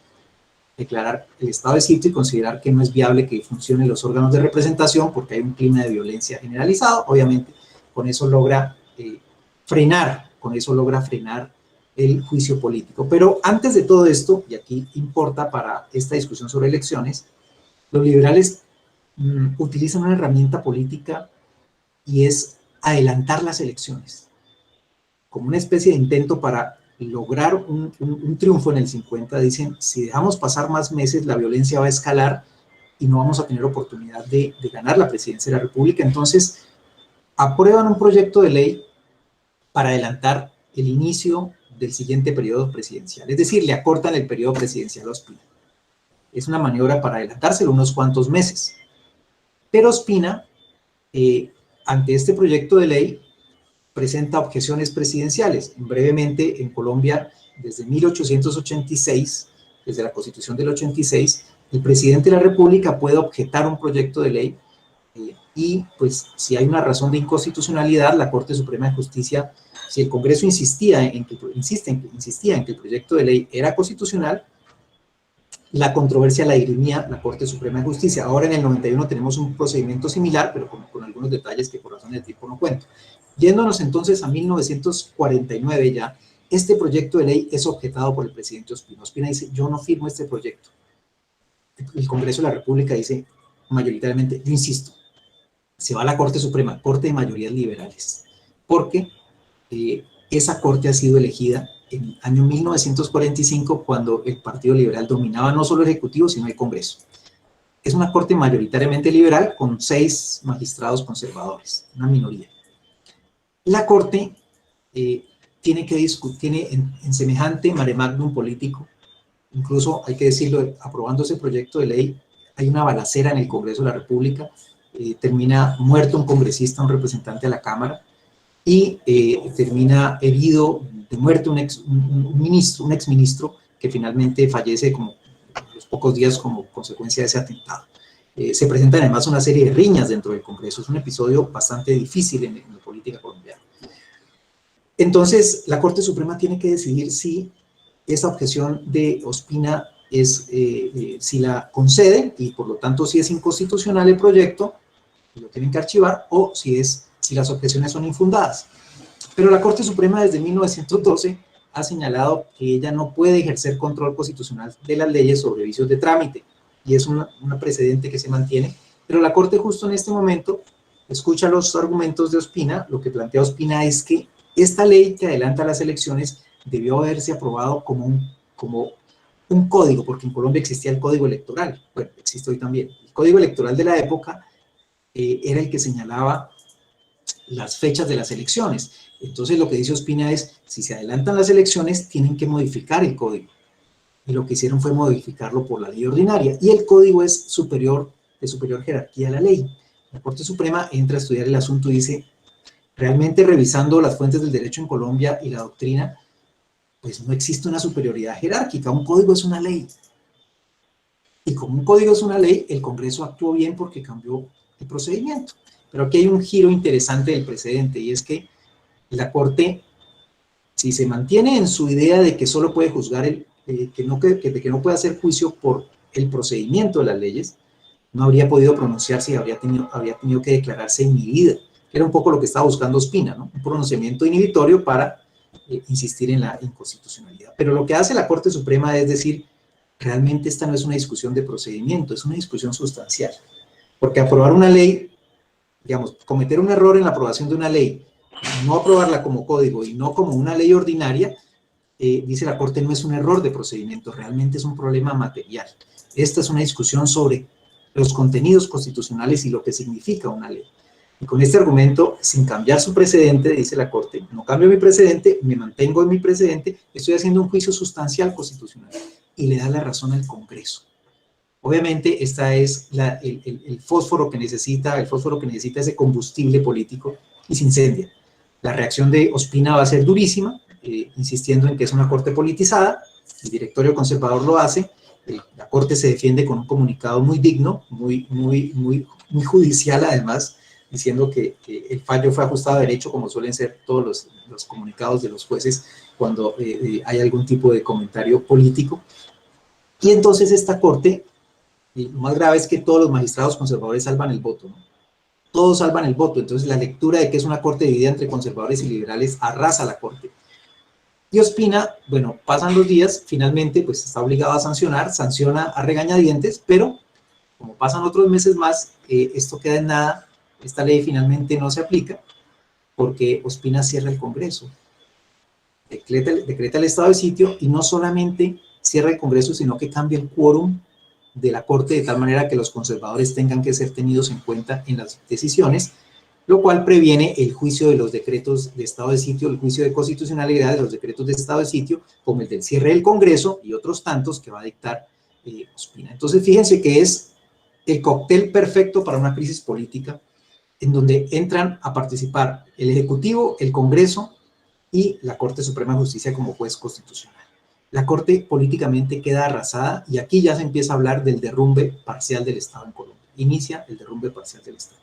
S3: declarar el estado de sitio y considerar que no es viable que funcionen los órganos de representación porque hay un clima de violencia generalizado. Obviamente, con eso logra frenar el juicio político. Pero antes de todo esto, y aquí importa para esta discusión sobre elecciones, los liberales utilizan una herramienta política y es adelantar las elecciones, como una especie de intento para lograr un triunfo en el 50. Dicen, si dejamos pasar más meses, la violencia va a escalar y no vamos a tener oportunidad de ganar la presidencia de la República. Entonces, aprueban un proyecto de ley para adelantar el inicio del siguiente periodo presidencial. Es decir, le acortan el periodo presidencial a Ospina. Es una maniobra para adelantárselo unos cuantos meses. Pero Ospina, ante este proyecto de ley, presenta objeciones presidenciales. Brevemente, en Colombia, desde 1886, desde la Constitución del 86, el presidente de la República puede objetar un proyecto de ley y, pues, si hay una razón de inconstitucionalidad, la Corte Suprema de Justicia, si el Congreso insistía en que el proyecto de ley era constitucional, la controversia la dirimía la Corte Suprema de Justicia. Ahora en el 91 tenemos un procedimiento similar, pero con algunos detalles que por razones de tiempo no cuento. Yéndonos entonces a 1949 ya, este proyecto de ley es objetado por el presidente Ospina. Ospina dice, yo no firmo este proyecto. El Congreso de la República dice mayoritariamente, yo insisto, se va a la Corte Suprema, Corte de mayorías liberales, porque esa Corte ha sido elegida en el año 1945, cuando el Partido Liberal dominaba no solo el Ejecutivo, sino el Congreso. Es una Corte mayoritariamente liberal con 6 magistrados conservadores, una minoría. La Corte tiene en semejante mare magnum político, incluso hay que decirlo, aprobando ese proyecto de ley, hay una balacera en el Congreso de la República, termina muerto un congresista, un representante de la Cámara, y termina herido de muerte un exministro que finalmente fallece como los pocos días como consecuencia de ese atentado. Se presentan además una serie de riñas dentro del Congreso, es un episodio bastante difícil en la política colombiana. Entonces, la Corte Suprema tiene que decidir si esa objeción de Ospina si la concede, y por lo tanto si es inconstitucional el proyecto, lo tienen que archivar, o si las objeciones son infundadas. Pero la Corte Suprema desde 1912 ha señalado que ella no puede ejercer control constitucional de las leyes sobre vicios de trámite, y es una precedente que se mantiene, pero la Corte justo en este momento escucha los argumentos de Ospina. Lo que plantea Ospina es que esta ley que adelanta las elecciones debió haberse aprobado como un código, porque en Colombia existía el código electoral, bueno, existe hoy también. El código electoral de la época era el que señalaba las fechas de las elecciones. Entonces lo que dice Ospina es, si se adelantan las elecciones, tienen que modificar el código. Y lo que hicieron fue modificarlo por la ley ordinaria. Y el código es de superior jerarquía a la ley. La Corte Suprema entra a estudiar el asunto y dice, realmente revisando las fuentes del derecho en Colombia y la doctrina, pues no existe una superioridad jerárquica, un código es una ley. Y como un código es una ley, el Congreso actuó bien porque cambió el procedimiento. Pero aquí hay un giro interesante del precedente, y es que la Corte, si se mantiene en su idea de que solo puede juzgar, de que no puede hacer juicio por el procedimiento de las leyes, no habría podido pronunciarse y habría tenido que declararse inhibida, que era un poco lo que estaba buscando Ospina, ¿no? Un pronunciamiento inhibitorio para insistir en la inconstitucionalidad. Pero lo que hace la Corte Suprema es decir, realmente esta no es una discusión de procedimiento, es una discusión sustancial. Porque aprobar una ley, digamos, cometer un error en la aprobación de una ley, no aprobarla como código y no como una ley ordinaria, dice la Corte, no es un error de procedimiento, realmente es un problema material. Esta es una discusión sobre los contenidos constitucionales y lo que significa una ley. Y con este argumento, sin cambiar su precedente, dice la Corte, no cambio mi precedente, me mantengo en mi precedente, estoy haciendo un juicio sustancial constitucional, y le da la razón al Congreso. Obviamente, esta es el fósforo que necesita ese combustible político, y se incendia. La reacción de Ospina va a ser durísima, insistiendo en que es una Corte politizada, el directorio conservador lo hace, la Corte se defiende con un comunicado muy digno, muy judicial además, diciendo que el fallo fue ajustado a derecho, como suelen ser todos los comunicados de los jueces cuando hay algún tipo de comentario político. Y entonces esta Corte, lo más grave es que todos los magistrados conservadores salvan el voto, ¿no? Todos salvan el voto, entonces la lectura de que es una Corte dividida entre conservadores y liberales arrasa la Corte. Y Ospina, bueno, pasan los días, finalmente pues está obligado a sanciona a regañadientes, pero como pasan otros meses más, esto queda en nada, esta ley finalmente no se aplica, porque Ospina cierra el Congreso, decreta el estado de sitio, y no solamente cierra el Congreso, sino que cambia el quórum de la Corte de tal manera que los conservadores tengan que ser tenidos en cuenta en las decisiones, lo cual previene el juicio de los decretos de estado de sitio, el juicio de constitucionalidad de los decretos de estado de sitio, como el del cierre del Congreso y otros tantos que va a dictar Ospina. Entonces, fíjense que es el cóctel perfecto para una crisis política, en donde entran a participar el Ejecutivo, el Congreso y la Corte Suprema de Justicia como juez constitucional. La Corte políticamente queda arrasada y aquí ya se empieza a hablar del derrumbe parcial del Estado en Colombia. Inicia el derrumbe parcial del Estado.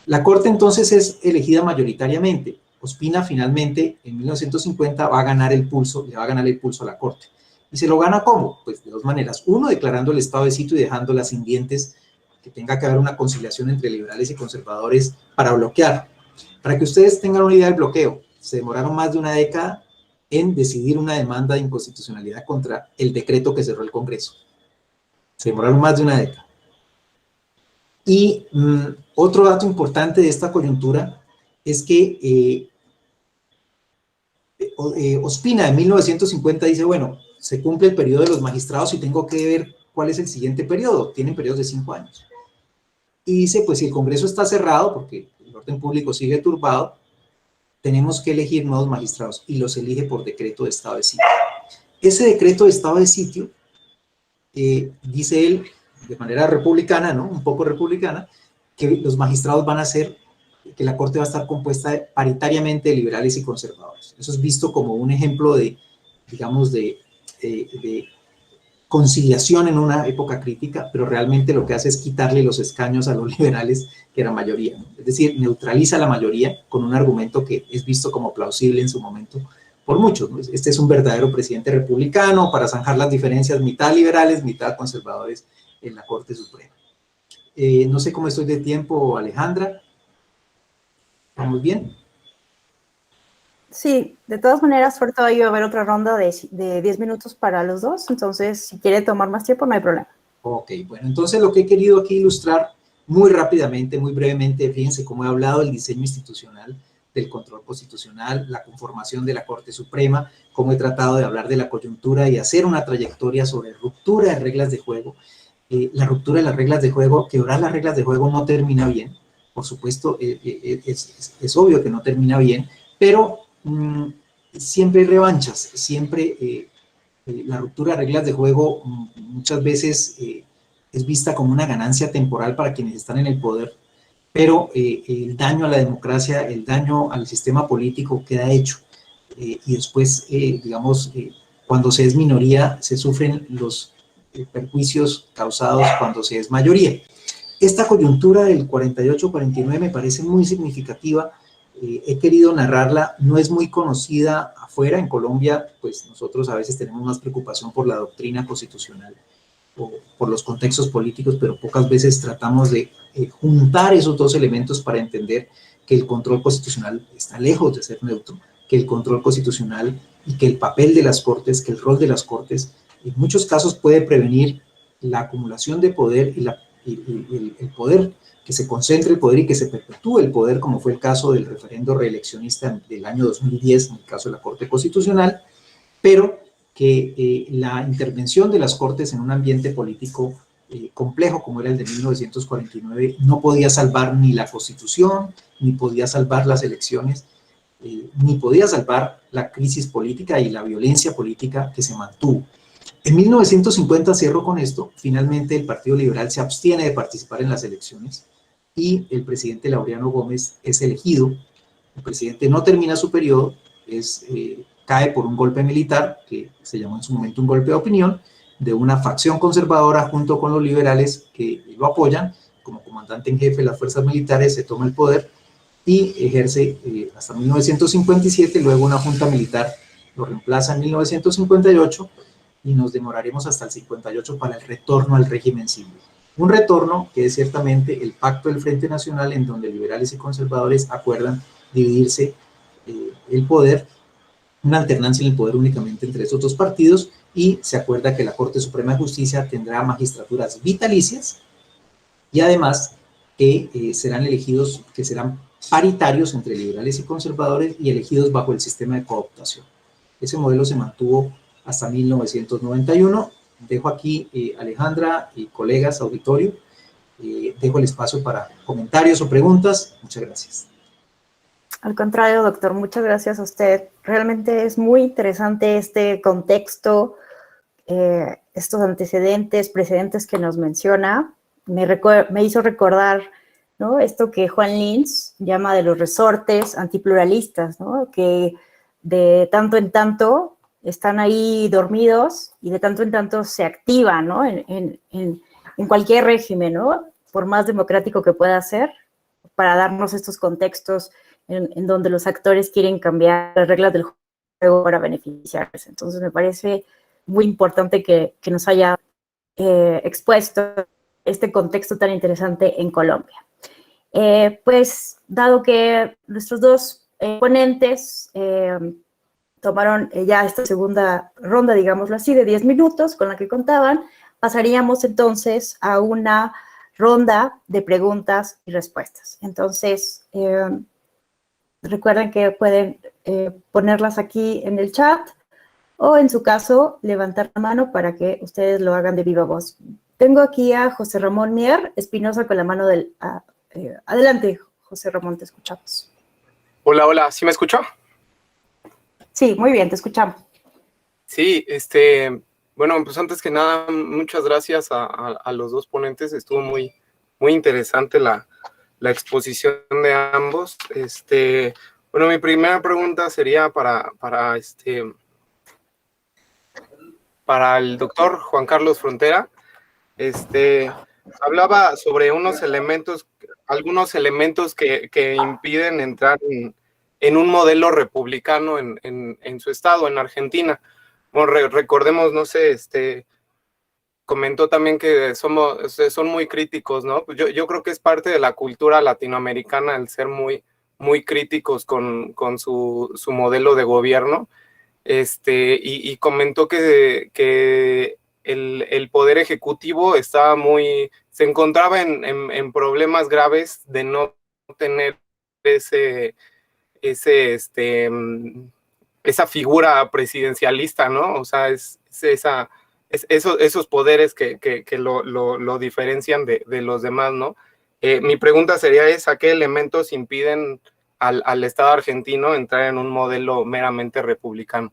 S3: La Corte entonces es elegida mayoritariamente. Ospina finalmente en 1950 va a ganar el pulso, le va a ganar el pulso a la Corte. ¿Y se lo gana cómo? Pues de dos maneras. Uno, declarando el estado de sitio y dejándola sin dientes, que tenga que haber una conciliación entre liberales y conservadores para bloquear. Para que ustedes tengan una idea del bloqueo, se demoraron más de una década en decidir una demanda de inconstitucionalidad contra el decreto que cerró el Congreso. Se demoraron más de una década. Y otro dato importante de esta coyuntura es que Ospina en 1950 dice, bueno, se cumple el periodo de los magistrados y tengo que ver cuál es el siguiente periodo. Tienen periodos de 5 años. Y dice, pues si el Congreso está cerrado, porque el orden público sigue turbado, tenemos que elegir nuevos magistrados y los elige por decreto de estado de sitio. Ese decreto de estado de sitio, dice él, de manera republicana, ¿no? Un poco republicana, que los magistrados van a ser, que la Corte va a estar compuesta paritariamente de liberales y conservadores. Eso es visto como un ejemplo de, digamos, de conciliación en una época crítica, pero realmente lo que hace es quitarle los escaños a los liberales, que eran mayoría, ¿no? Es decir, neutraliza a la mayoría con un argumento que es visto como plausible en su momento por muchos, ¿no? Este es un verdadero presidente republicano para zanjar las diferencias, mitad liberales, mitad conservadores en la Corte Suprema. No sé cómo estoy de tiempo, Alejandra. ¿Vamos bien?
S1: Sí, de todas maneras, ahorita va a haber otra ronda de 10 minutos para los dos, entonces si quiere tomar más tiempo no hay problema.
S3: Ok, bueno, entonces lo que he querido aquí ilustrar muy rápidamente, muy brevemente, fíjense cómo he hablado del diseño institucional, del control constitucional, la conformación de la Corte Suprema, cómo he tratado de hablar de la coyuntura y hacer una trayectoria sobre ruptura de reglas de juego. La ruptura de las reglas de juego, quebrar las reglas de juego no termina bien, por supuesto, es obvio que no termina bien, pero siempre hay revanchas, siempre la ruptura de reglas de juego muchas veces es vista como una ganancia temporal para quienes están en el poder, pero el daño a la democracia, el daño al sistema político queda hecho, y después, digamos, cuando se es minoría, se sufren los perjuicios causados cuando se es mayoría. Esta coyuntura del 48-49 me parece muy significativa. He querido narrarla, no es muy conocida afuera. En Colombia, pues nosotros a veces tenemos más preocupación por la doctrina constitucional o por los contextos políticos, pero pocas veces tratamos de juntar esos dos elementos para entender que el control constitucional está lejos de ser neutro, que el control constitucional y que el papel de las Cortes, que el rol de las Cortes, en muchos casos puede prevenir la acumulación de poder y el poder, que se concentre el poder y que se perpetúe el poder, como fue el caso del referendo reeleccionista del año 2010, en el caso de la Corte Constitucional, pero que la intervención de las Cortes en un ambiente político complejo como era el de 1949 no podía salvar ni la Constitución, ni podía salvar las elecciones, ni podía salvar la crisis política y la violencia política que se mantuvo. En 1950, cierro con esto, finalmente el Partido Liberal se abstiene de participar en las elecciones y el presidente Laureano Gómez es elegido. El presidente no termina su periodo, cae por un golpe militar, que se llamó en su momento un golpe de opinión, de una facción conservadora junto con los liberales que lo apoyan. Como comandante en jefe de las fuerzas militares se toma el poder y ejerce hasta 1957, luego una junta militar lo reemplaza en 1958 y nos demoraremos hasta el 58 para el retorno al régimen civil. Un retorno que es ciertamente el pacto del Frente Nacional, en donde liberales y conservadores acuerdan dividirse el poder, una alternancia en el poder únicamente entre esos dos partidos, y se acuerda que la Corte Suprema de Justicia tendrá magistraturas vitalicias y además que serán elegidos, que serán paritarios entre liberales y conservadores y elegidos bajo el sistema de cooptación. Ese modelo se mantuvo hasta 1991. Dejo aquí, Alejandra y colegas, auditorio, dejo el espacio para comentarios o preguntas. Muchas gracias.
S1: Al contrario, doctor, muchas gracias a usted. Realmente es muy interesante este contexto, estos antecedentes, precedentes que nos menciona. Me hizo recordar, ¿no?, esto que Juan Linz llama de los resortes antipluralistas, ¿no?, que de tanto en tanto están ahí dormidos y de tanto en tanto se activan, ¿no?, en cualquier régimen, ¿no?, por más democrático que pueda ser, para darnos estos contextos en donde los actores quieren cambiar las reglas del juego para beneficiarse. Entonces me parece muy importante que nos haya expuesto este contexto tan interesante en Colombia. Pues dado que nuestros dos ponentes tomaron ya esta segunda ronda, digámoslo así, de 10 minutos con la que contaban, pasaríamos entonces a una ronda de preguntas y respuestas. Entonces, recuerden que pueden ponerlas aquí en el chat o, en su caso, levantar la mano para que ustedes lo hagan de viva voz. Tengo aquí a José Ramón Mier Espinosa con la mano del... adelante, José Ramón, te escuchamos.
S4: Hola, hola, ¿sí me escuchó?
S1: Sí, muy bien, te escuchamos.
S4: Sí, bueno, pues antes que nada, muchas gracias a los dos ponentes. Estuvo muy interesante la exposición de ambos. Bueno, mi primera pregunta sería para el doctor Juan Carlos Frontera. Hablaba sobre algunos elementos que impiden entrar en un modelo republicano en su estado, en Argentina. Bueno, recordemos, no sé, comentó también que son muy críticos, ¿no? Pues yo creo que es parte de la cultura latinoamericana el ser muy críticos con su modelo de gobierno. Y comentó que el poder ejecutivo se encontraba en problemas graves de no tener esa figura presidencialista, ¿no? O sea, esos poderes que lo diferencian de los demás, ¿no? Mi pregunta sería ¿a qué elementos impiden al Estado argentino entrar en un modelo meramente republicano?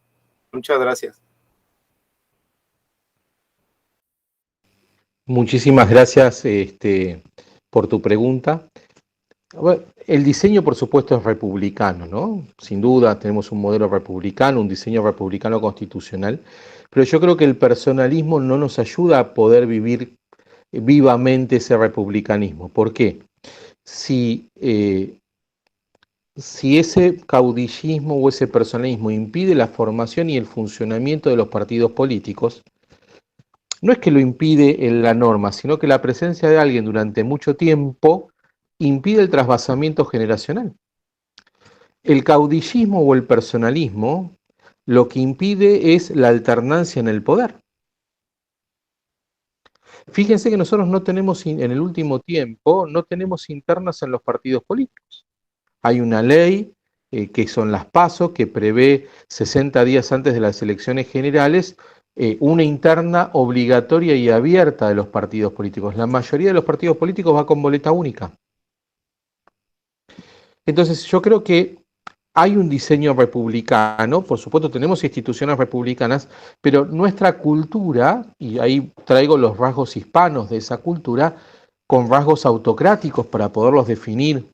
S4: Muchas gracias.
S2: Muchísimas gracias por tu pregunta. Bueno, el diseño, por supuesto, es republicano, ¿no? Sin duda tenemos un modelo republicano, un diseño republicano constitucional, pero yo creo que el personalismo no nos ayuda a poder vivir vivamente ese republicanismo. ¿Por qué? Si ese caudillismo o ese personalismo impide la formación y el funcionamiento de los partidos políticos, no es que lo impide en la norma, sino que la presencia de alguien durante mucho tiempo impide el trasvasamiento generacional. El caudillismo o el personalismo lo que impide es la alternancia en el poder. Fíjense que nosotros no tenemos, en el último tiempo, no tenemos internas en los partidos políticos. Hay una ley que son las PASO, que prevé 60 días antes de las elecciones generales una interna obligatoria y abierta de los partidos políticos. La mayoría de los partidos políticos va con boleta única. Entonces yo creo que hay un diseño republicano, por supuesto tenemos instituciones republicanas, pero nuestra cultura, y ahí traigo los rasgos hispanos de esa cultura, con rasgos autocráticos para poderlos definir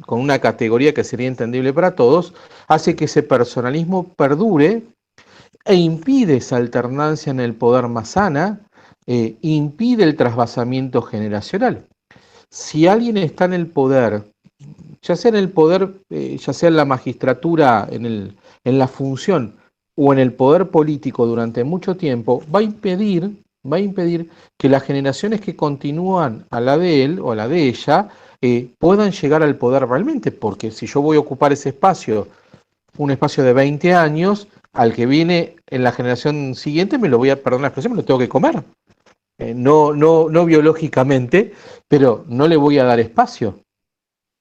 S2: con una categoría que sería entendible para todos, hace que ese personalismo perdure e impide esa alternancia en el poder más sana, impide el trasvasamiento generacional. Si alguien está en el poder, ya sea en el poder, ya sea en la magistratura, en la función o en el poder político durante mucho tiempo, va a impedir que las generaciones que continúan a la de él o a la de ella puedan llegar al poder realmente, porque si yo voy a ocupar ese espacio, un espacio de 20 años, al que viene en la generación siguiente me lo voy a, perdón la expresión, me lo tengo que comer. No biológicamente, pero no le voy a dar espacio.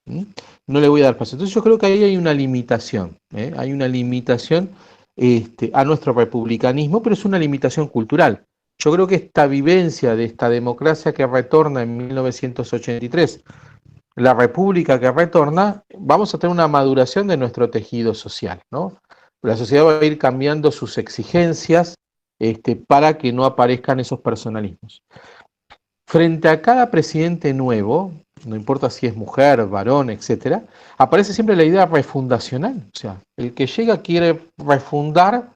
S2: No le voy a dar espacio. Entonces yo creo que ahí hay una limitación. Hay una limitación a nuestro republicanismo, pero es una limitación cultural. Yo creo que esta vivencia de esta democracia que retorna en 1983, la república que retorna, vamos a tener una maduración de nuestro tejido social, ¿no? La sociedad va a ir cambiando sus exigencias para que no aparezcan esos personalismos. Frente a cada presidente nuevo, no importa si es mujer, varón, etcétera, aparece siempre la idea refundacional. O sea, el que llega quiere refundar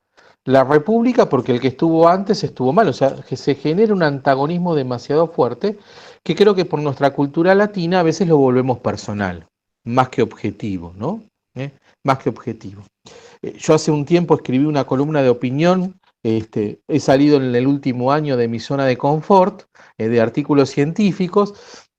S2: la república porque el que estuvo antes estuvo mal. O sea, que se genera un antagonismo demasiado fuerte que creo que por nuestra cultura latina a veces lo volvemos personal, más que objetivo, ¿no? Más que objetivo. Yo hace un tiempo escribí una columna de opinión, he salido en el último año de mi zona de confort, de artículos científicos,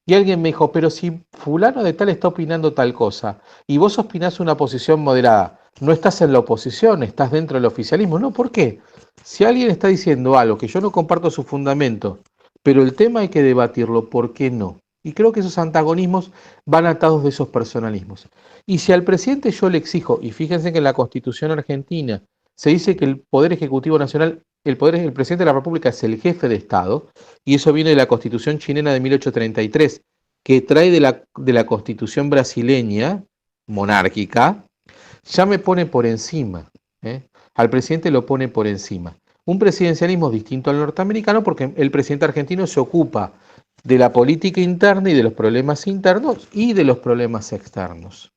S2: y alguien me dijo, pero si fulano de tal está opinando tal cosa, y vos opinás una posición moderada, no estás en la oposición, estás dentro del oficialismo. No, ¿por qué? Si alguien está diciendo algo que yo no comparto su fundamento, pero el tema hay que debatirlo, ¿por qué no? Y creo que esos antagonismos van atados de esos personalismos. Y si al presidente yo le exijo, y fíjense que en la Constitución argentina se dice que el Poder Ejecutivo Nacional, el presidente de la República es el jefe de Estado, y eso viene de la Constitución chilena de 1833, que trae de la Constitución brasileña, monárquica, ya me pone por encima. Al presidente lo pone por encima. Un presidencialismo distinto al norteamericano porque el presidente argentino se ocupa de la política interna y de los problemas internos y de los problemas externos.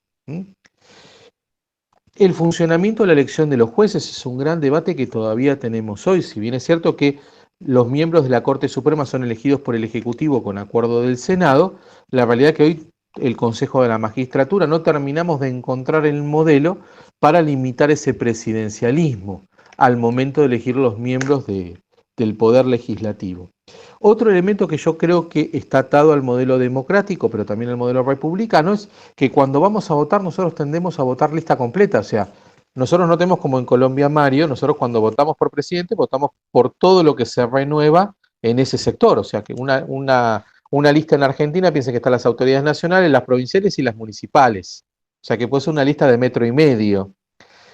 S2: El funcionamiento de la elección de los jueces es un gran debate que todavía tenemos hoy, si bien es cierto que los miembros de la Corte Suprema son elegidos por el Ejecutivo con acuerdo del Senado, la realidad es que hoy el Consejo de la Magistratura no terminamos de encontrar el modelo para limitar ese presidencialismo al momento de elegir los miembros del Poder Legislativo. Otro elemento que yo creo que está atado al modelo democrático, pero también al modelo republicano, es que cuando vamos a votar nosotros tendemos a votar lista completa. O sea, nosotros no tenemos como en Colombia, Mario, nosotros cuando votamos por presidente votamos por todo lo que se renueva en ese sector. O sea, que una lista en Argentina, piensen que están las autoridades nacionales, las provinciales y las municipales. O sea, que puede ser una lista de 1,5 metros,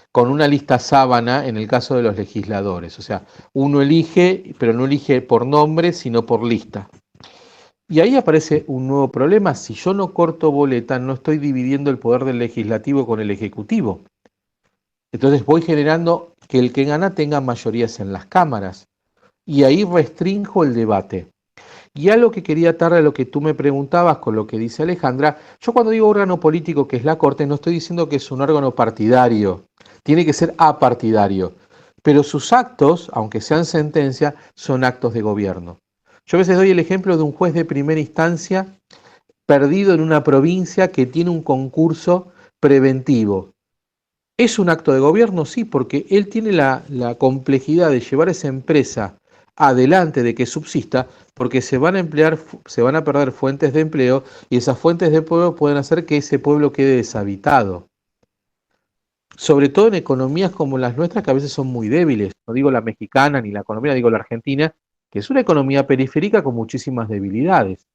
S2: con una lista sábana en el caso de los legisladores. O sea, uno elige, pero no elige por nombre, sino por lista. Y ahí aparece un nuevo problema. Si yo no corto boleta, no estoy dividiendo el poder del legislativo con el ejecutivo. Entonces voy generando que el que gana tenga mayorías en las cámaras. Y ahí restrinjo el debate. Y algo que quería atar a lo que tú me preguntabas con lo que dice Alejandra, yo cuando digo órgano político que es la Corte, no estoy diciendo que es un órgano partidario, tiene que ser apartidario, pero sus actos, aunque sean sentencia, son actos de gobierno. Yo a veces doy el ejemplo de un juez de primera instancia perdido en una provincia que tiene un concurso preventivo. ¿Es un acto de gobierno? Sí, porque él tiene la complejidad de llevar esa empresa adelante, de que subsista, porque se van a perder fuentes de empleo y esas fuentes de empleo pueden hacer que ese pueblo quede deshabitado. Sobre todo en economías como las nuestras, que a veces son muy débiles. No digo la mexicana ni la colombiana, digo la argentina, que es una economía periférica con muchísimas debilidades.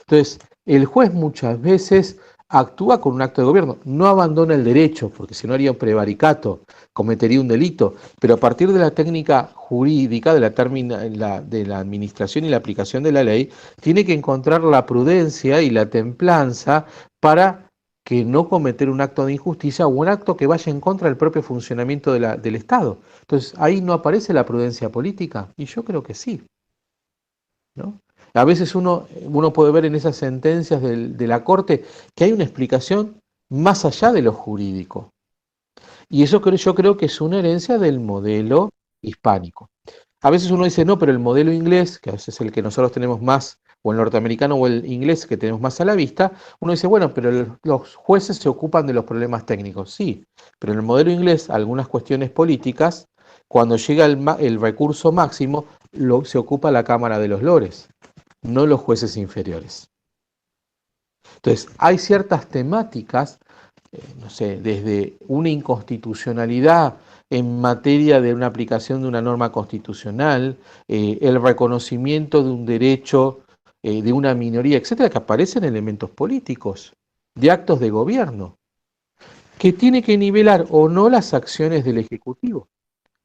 S2: Entonces, el juez muchas veces actúa con un acto de gobierno, no abandona el derecho, porque si no haría un prevaricato, cometería un delito, pero a partir de la técnica jurídica, de la administración y la aplicación de la ley, tiene que encontrar la prudencia y la templanza para que no cometer un acto de injusticia o un acto que vaya en contra del propio funcionamiento del Estado. Entonces, ahí no aparece la prudencia política, y yo creo que sí, ¿no? A veces uno puede ver en esas sentencias de la Corte que hay una explicación más allá de lo jurídico. Y eso yo creo que es una herencia del modelo hispánico. A veces uno dice, no, pero el modelo inglés, que a veces es el que nosotros tenemos más, o el norteamericano o el inglés que tenemos más a la vista, uno dice, bueno, pero los jueces se ocupan de los problemas técnicos. Sí, pero en el modelo inglés, algunas cuestiones políticas, cuando llega el recurso máximo, se ocupa la Cámara de los Lores, no los jueces inferiores. Entonces, hay ciertas temáticas, no sé, desde una inconstitucionalidad en materia de una aplicación de una norma constitucional, el reconocimiento de un derecho de una minoría, etcétera, que aparecen elementos políticos, de actos de gobierno, que tiene que nivelar o no las acciones del Ejecutivo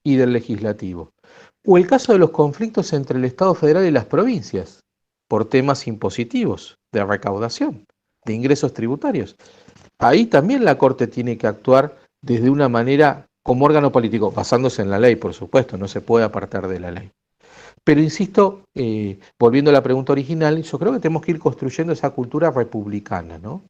S2: y del Legislativo. O el caso de los conflictos entre el Estado federal y las provincias, por temas impositivos de recaudación. de ingresos tributarios. Ahí también la Corte tiene que actuar desde una manera como órgano político, basándose en la ley, por supuesto, no se puede apartar de la ley. Pero insisto, volviendo a la pregunta original, yo creo que tenemos que ir construyendo esa cultura republicana, ¿no?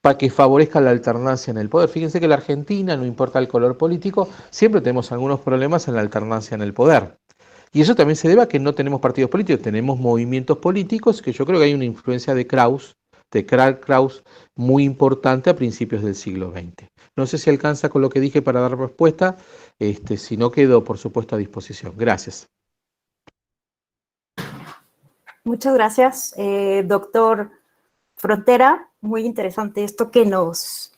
S2: Para que favorezca la alternancia en el poder. Fíjense que la Argentina, no importa el color político, siempre tenemos algunos problemas en la alternancia en el poder. Y eso también se debe a que no tenemos partidos políticos, tenemos movimientos políticos, que yo creo que hay una influencia de Karl Kraus, muy importante a principios del siglo XX. No sé si alcanza con lo que dije para dar respuesta, si no quedo, por supuesto, a disposición. Gracias.
S1: Muchas gracias, doctor Frontera. Muy interesante esto que nos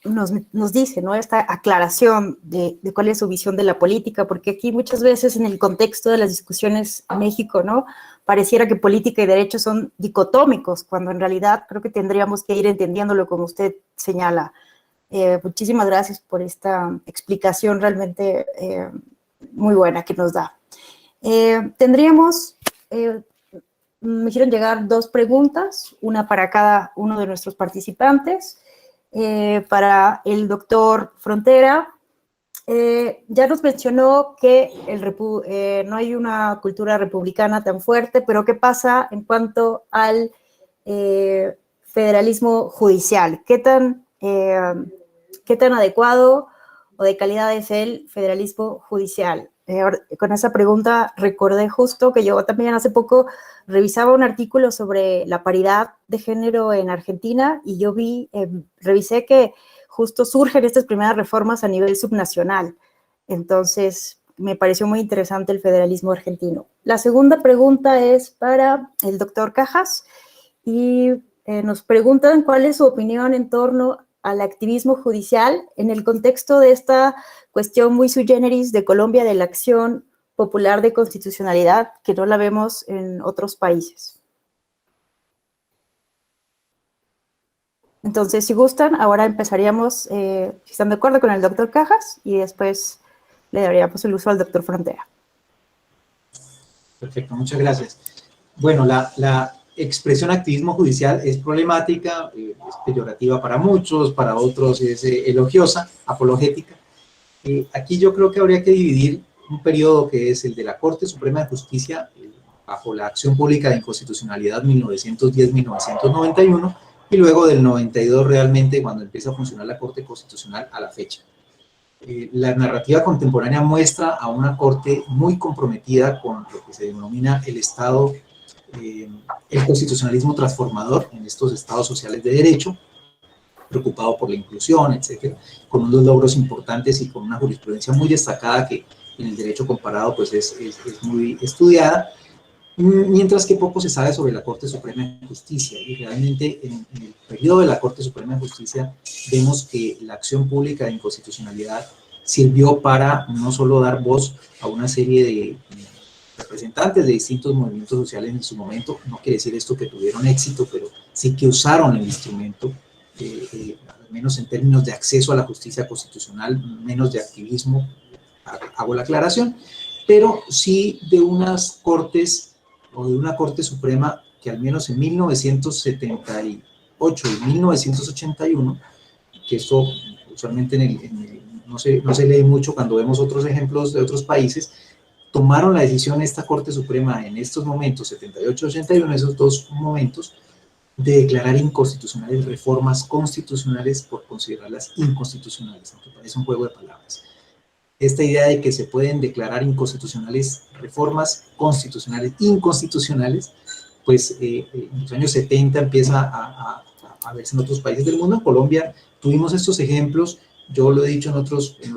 S1: dice, ¿no? Esta aclaración de cuál es su visión de la política, porque aquí muchas veces en el contexto de las discusiones en México, ¿no? Pareciera que política y derecho son dicotómicos, cuando en realidad creo que tendríamos que ir entendiéndolo como usted señala. Muchísimas gracias por esta explicación realmente muy buena que nos da. Tendríamos... me hicieron llegar 2 preguntas, una para cada uno de nuestros participantes. Para el doctor Frontera, ya nos mencionó que no hay una cultura republicana tan fuerte, pero ¿qué pasa en cuanto al federalismo judicial? ¿Qué tan adecuado o de calidad es el federalismo judicial? Con esa pregunta recordé justo que yo también hace poco revisaba un artículo sobre la paridad de género en Argentina y yo revisé que justo surgen estas primeras reformas a nivel subnacional. Entonces, me pareció muy interesante el federalismo argentino. La segunda pregunta es para el doctor Cajas y nos preguntan cuál es su opinión en torno al activismo judicial en el contexto de esta cuestión muy sui generis de Colombia, de la acción popular de constitucionalidad, que no la vemos en otros países. Entonces, si gustan, ahora empezaríamos, si están de acuerdo, con el doctor Cajas y después le daríamos el uso al doctor Frontera.
S3: Perfecto, muchas gracias. Bueno, la expresión activismo judicial es problemática, es peyorativa para muchos, para otros es elogiosa, apologética. Aquí yo creo que habría que dividir un periodo que es el de la Corte Suprema de Justicia, bajo la acción pública de inconstitucionalidad 1910-1991, y luego del 92 realmente cuando empieza a funcionar la Corte Constitucional a la fecha. La narrativa contemporánea muestra a una Corte muy comprometida con lo que se denomina el Estado, el constitucionalismo transformador en estos estados sociales de derecho, preocupado por la inclusión, etcétera, con unos logros importantes y con una jurisprudencia muy destacada que en el derecho comparado pues es muy estudiada, mientras que poco se sabe sobre la Corte Suprema de Justicia. Y realmente en el periodo de la Corte Suprema de Justicia vemos que la acción pública de inconstitucionalidad sirvió para no solo dar voz a una serie de representantes de distintos movimientos sociales en su momento, no quiere decir esto que tuvieron éxito, pero sí que usaron el instrumento, al menos en términos de acceso a la justicia constitucional, menos de activismo, hago la aclaración, pero sí de unas cortes o de una Corte Suprema que al menos en 1978 y 1981, que esto usualmente no se lee mucho cuando vemos otros ejemplos de otros países, tomaron la decisión esta Corte Suprema en estos momentos, 78-81, esos 2 momentos, de declarar inconstitucionales reformas constitucionales por considerarlas inconstitucionales, aunque parece un juego de palabras. Esta idea de que se pueden declarar inconstitucionales reformas constitucionales inconstitucionales, pues en los años 70 empieza a verse en otros países del mundo. En Colombia tuvimos estos ejemplos, yo lo he dicho en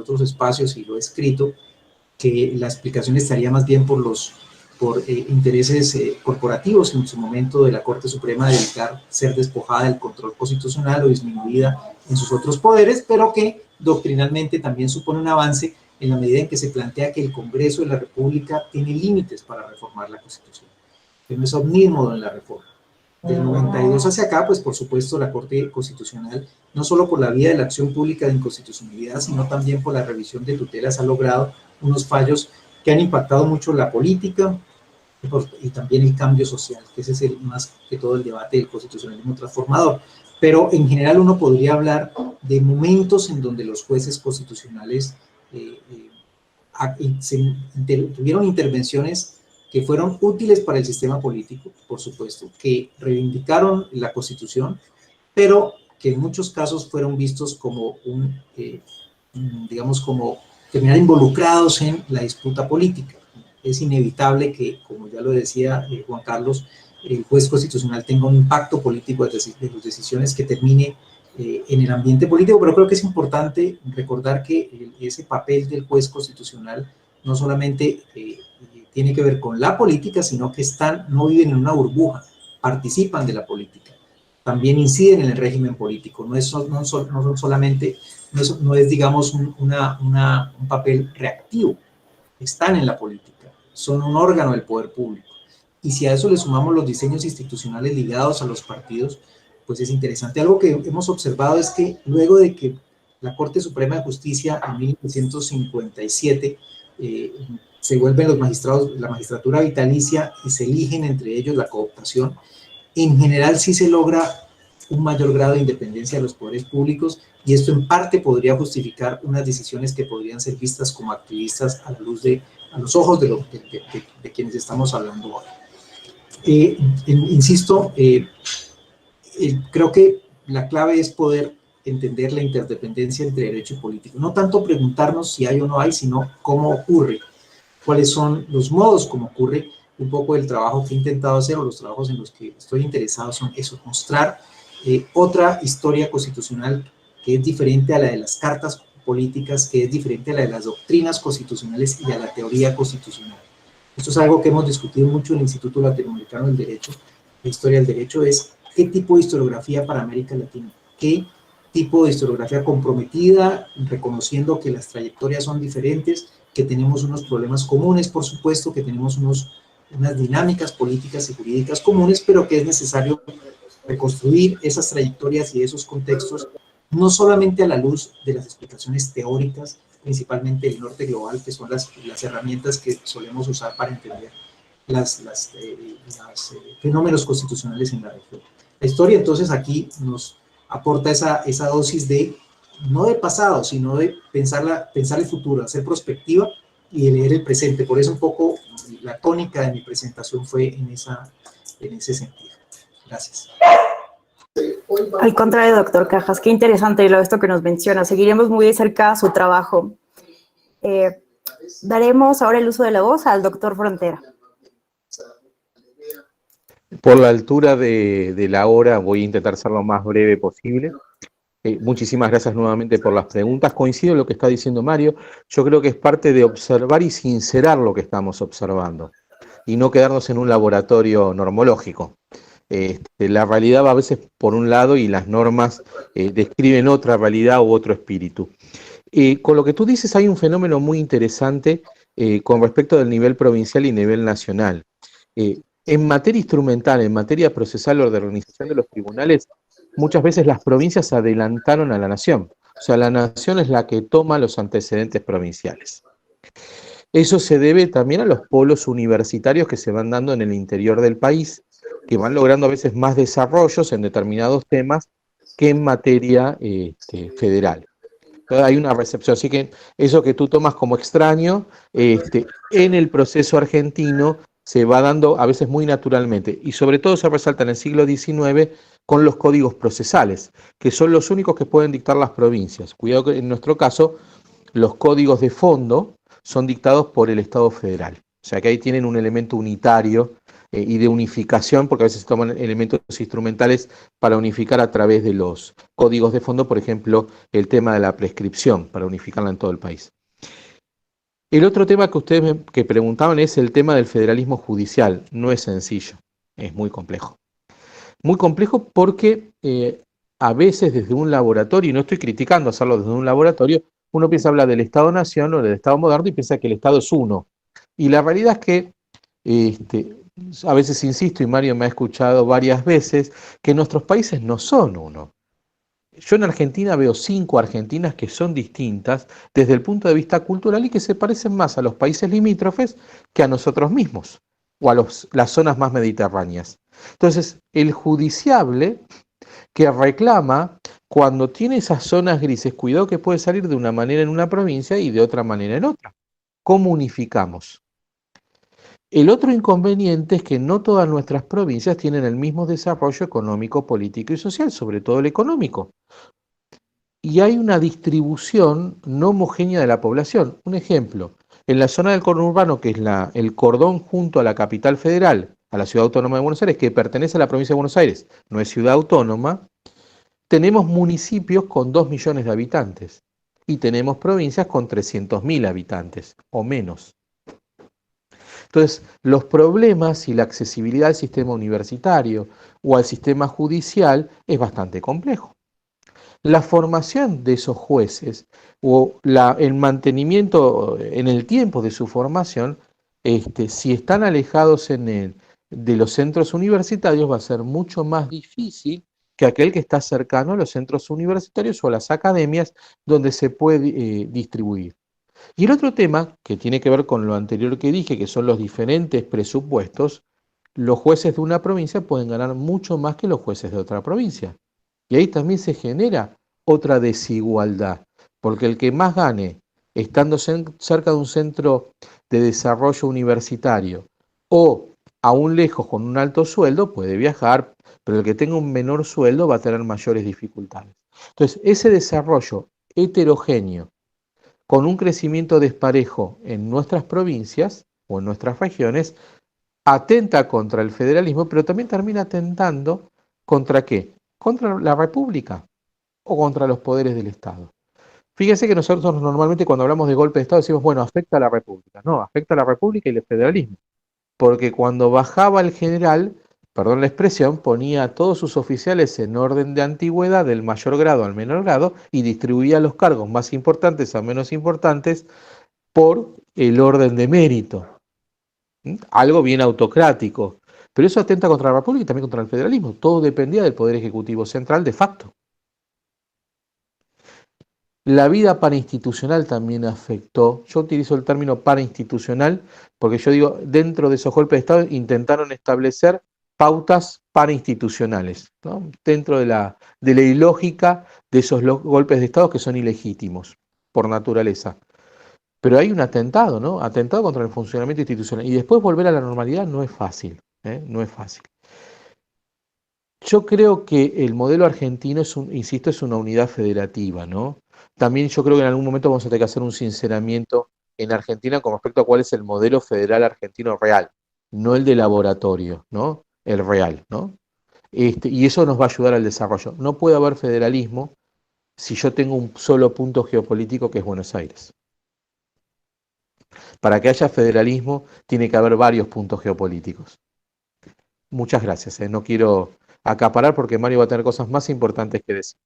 S3: otros espacios y lo he escrito, que la explicación estaría más bien por intereses corporativos en su momento de la Corte Suprema de evitar ser despojada del control constitucional o disminuida en sus otros poderes, pero que doctrinalmente también supone un avance en la medida en que se plantea que el Congreso de la República tiene límites para reformar la Constitución, que no es omnímodo en la reforma. Del 92 hacia acá, pues por supuesto la Corte Constitucional, no solo por la vía de la acción pública de inconstitucionalidad, sino también por la revisión de tutelas, ha logrado unos fallos que han impactado mucho la política y también el cambio social, que ese es más que todo el debate del constitucionalismo transformador. pero en general uno podría hablar de momentos en donde los jueces constitucionales tuvieron intervenciones que fueron útiles para el sistema político, por supuesto, que reivindicaron la Constitución, pero que en muchos casos fueron vistos como digamos, como terminar involucrados en la disputa política. Es inevitable que, como ya lo decía Juan Carlos, el juez constitucional tenga un impacto político de las decisiones que termine en el ambiente político, pero creo que es importante recordar que ese papel del juez constitucional no solamente tiene que ver con la política, sino que no viven en una burbuja, participan de la política, también inciden en el régimen político, no es digamos un papel reactivo, están en la política, son un órgano del poder público. Y si a eso le sumamos los diseños institucionales ligados a los partidos, pues es interesante. Algo que hemos observado es que luego de que la Corte Suprema de Justicia en 1957 se vuelven los magistrados, la magistratura vitalicia y se eligen entre ellos la cooptación, en general sí se logra un mayor grado de independencia de los poderes públicos y esto en parte podría justificar unas decisiones que podrían ser vistas como activistas a los ojos de quienes estamos hablando ahora. Insisto, creo que la clave es poder entender la interdependencia entre derecho y político. No tanto preguntarnos si hay o no hay, sino cómo ocurre, cuáles son los modos como ocurre. Un poco del trabajo que he intentado hacer o los trabajos en los que estoy interesado son eso, mostrar otra historia constitucional que es diferente a la de las cartas políticas, que es diferente a la de las doctrinas constitucionales y a la teoría constitucional. Esto es algo que hemos discutido mucho en el Instituto Latinoamericano del Derecho, la historia del derecho, es qué tipo de historiografía para América Latina, qué tipo de historiografía comprometida, reconociendo que las trayectorias son diferentes, que tenemos unos problemas comunes, por supuesto, que tenemos unas dinámicas políticas y jurídicas comunes, pero que es necesario reconstruir esas trayectorias y esos contextos, no solamente a la luz de las explicaciones teóricas, principalmente el norte global, que son las herramientas que solemos usar para entender los fenómenos constitucionales en la región. La historia entonces aquí nos aporta esa dosis no de pasado, sino de pensar el futuro, hacer prospectiva y de leer el presente. Por eso un poco la tónica de mi presentación fue en ese sentido. Gracias.
S1: Al contrario, doctor Cajas, qué interesante esto que nos menciona. Seguiremos muy de cerca su trabajo. Daremos ahora el uso de la voz al doctor Frontera.
S2: Por la altura de la hora voy a intentar ser lo más breve posible. Muchísimas gracias nuevamente por las preguntas. Coincido en lo que está diciendo Mario. Yo creo que es parte de observar y sincerar lo que estamos observando y no quedarnos en un laboratorio normológico. La realidad va a veces por un lado y las normas describen otra realidad u otro espíritu. Con lo que tú dices hay un fenómeno muy interesante con respecto del nivel provincial y nivel nacional. En materia instrumental, en materia procesal o de organización de los tribunales, muchas veces las provincias se adelantaron a la nación. O sea, la nación es la que toma los antecedentes provinciales. Eso se debe también a los polos universitarios que se van dando en el interior del país, que van logrando a veces más desarrollos en determinados temas que en materia federal. Entonces hay una recepción, así que eso que tú tomas como extraño, en el proceso argentino se va dando a veces muy naturalmente, y sobre todo se resalta en el siglo XIX con los códigos procesales, que son los únicos que pueden dictar las provincias. Cuidado que en nuestro caso, los códigos de fondo son dictados por el Estado federal. O sea que ahí tienen un elemento unitario y de unificación, porque a veces se toman elementos instrumentales para unificar a través de los códigos de fondo, por ejemplo, el tema de la prescripción, para unificarla en todo el país. El otro tema que ustedes que preguntaban es el tema del federalismo judicial. No es sencillo, es muy complejo. Muy complejo porque a veces desde un laboratorio, y no estoy criticando hacerlo desde un laboratorio, uno piensa hablar del Estado-Nación o del Estado moderno y piensa que el Estado es uno. Y la realidad es que, a veces insisto, y Mario me ha escuchado varias veces, que nuestros países no son uno. Yo en Argentina veo 5 Argentinas que son distintas desde el punto de vista cultural y que se parecen más a los países limítrofes que a nosotros mismos o a las zonas más mediterráneas. Entonces, el judiciable que reclama cuando tiene esas zonas grises, cuidado que puede salir de una manera en una provincia y de otra manera en otra. ¿Cómo unificamos? El otro inconveniente es que no todas nuestras provincias tienen el mismo desarrollo económico, político y social, sobre todo el económico. Y hay una distribución no homogénea de la población. Un ejemplo, en la zona del conurbano, que es el cordón junto a la capital federal, a la ciudad autónoma de Buenos Aires, que pertenece a la provincia de Buenos Aires, no es ciudad autónoma, tenemos municipios con 2 millones de habitantes y tenemos provincias con 300.000 habitantes o menos. Entonces, los problemas y la accesibilidad al sistema universitario o al sistema judicial es bastante complejo. La formación de esos jueces o el mantenimiento en el tiempo de su formación, si están alejados de los centros universitarios, va a ser mucho más difícil que aquel que está cercano a los centros universitarios o a las academias donde se puede distribuir. Y el otro tema, que tiene que ver con lo anterior que dije, que son los diferentes presupuestos, los jueces de una provincia pueden ganar mucho más que los jueces de otra provincia. Y ahí también se genera otra desigualdad, porque el que más gane estando cerca de un centro de desarrollo universitario o aún lejos con un alto sueldo puede viajar, pero el que tenga un menor sueldo va a tener mayores dificultades. Entonces, ese desarrollo heterogéneo con un crecimiento desparejo en nuestras provincias o en nuestras regiones, atenta contra el federalismo, pero también termina atentando ¿contra qué? Contra la República o contra los poderes del Estado. Fíjense que nosotros normalmente cuando hablamos de golpe de Estado decimos, bueno, afecta a la República. No, afecta a la República y el federalismo. Porque cuando bajaba el general, perdón la expresión, ponía a todos sus oficiales en orden de antigüedad, del mayor grado al menor grado, y distribuía los cargos más importantes a menos importantes por el orden de mérito. Algo bien autocrático. Pero eso atenta contra la República y también contra el federalismo. Todo dependía del Poder Ejecutivo Central de facto. La vida parainstitucional también afectó. Yo utilizo el término parainstitucional porque yo digo, dentro de esos golpes de Estado intentaron establecer pautas parainstitucionales, ¿no? Dentro de la ilógica de esos golpes de Estado que son ilegítimos por naturaleza. Pero hay un atentado, ¿no? Atentado contra el funcionamiento institucional. Y después volver a la normalidad no es fácil, no es fácil. Yo creo que el modelo argentino insisto, es una unidad federativa, ¿no? También yo creo que en algún momento vamos a tener que hacer un sinceramiento en Argentina con respecto a cuál es el modelo federal argentino real, no el de laboratorio, ¿no? El real, ¿no? Y eso nos va a ayudar al desarrollo. No puede haber federalismo si yo tengo un solo punto geopolítico que es Buenos Aires. Para que haya federalismo tiene que haber varios puntos geopolíticos. Muchas gracias. No quiero acaparar porque Mario va a tener cosas más importantes que decir.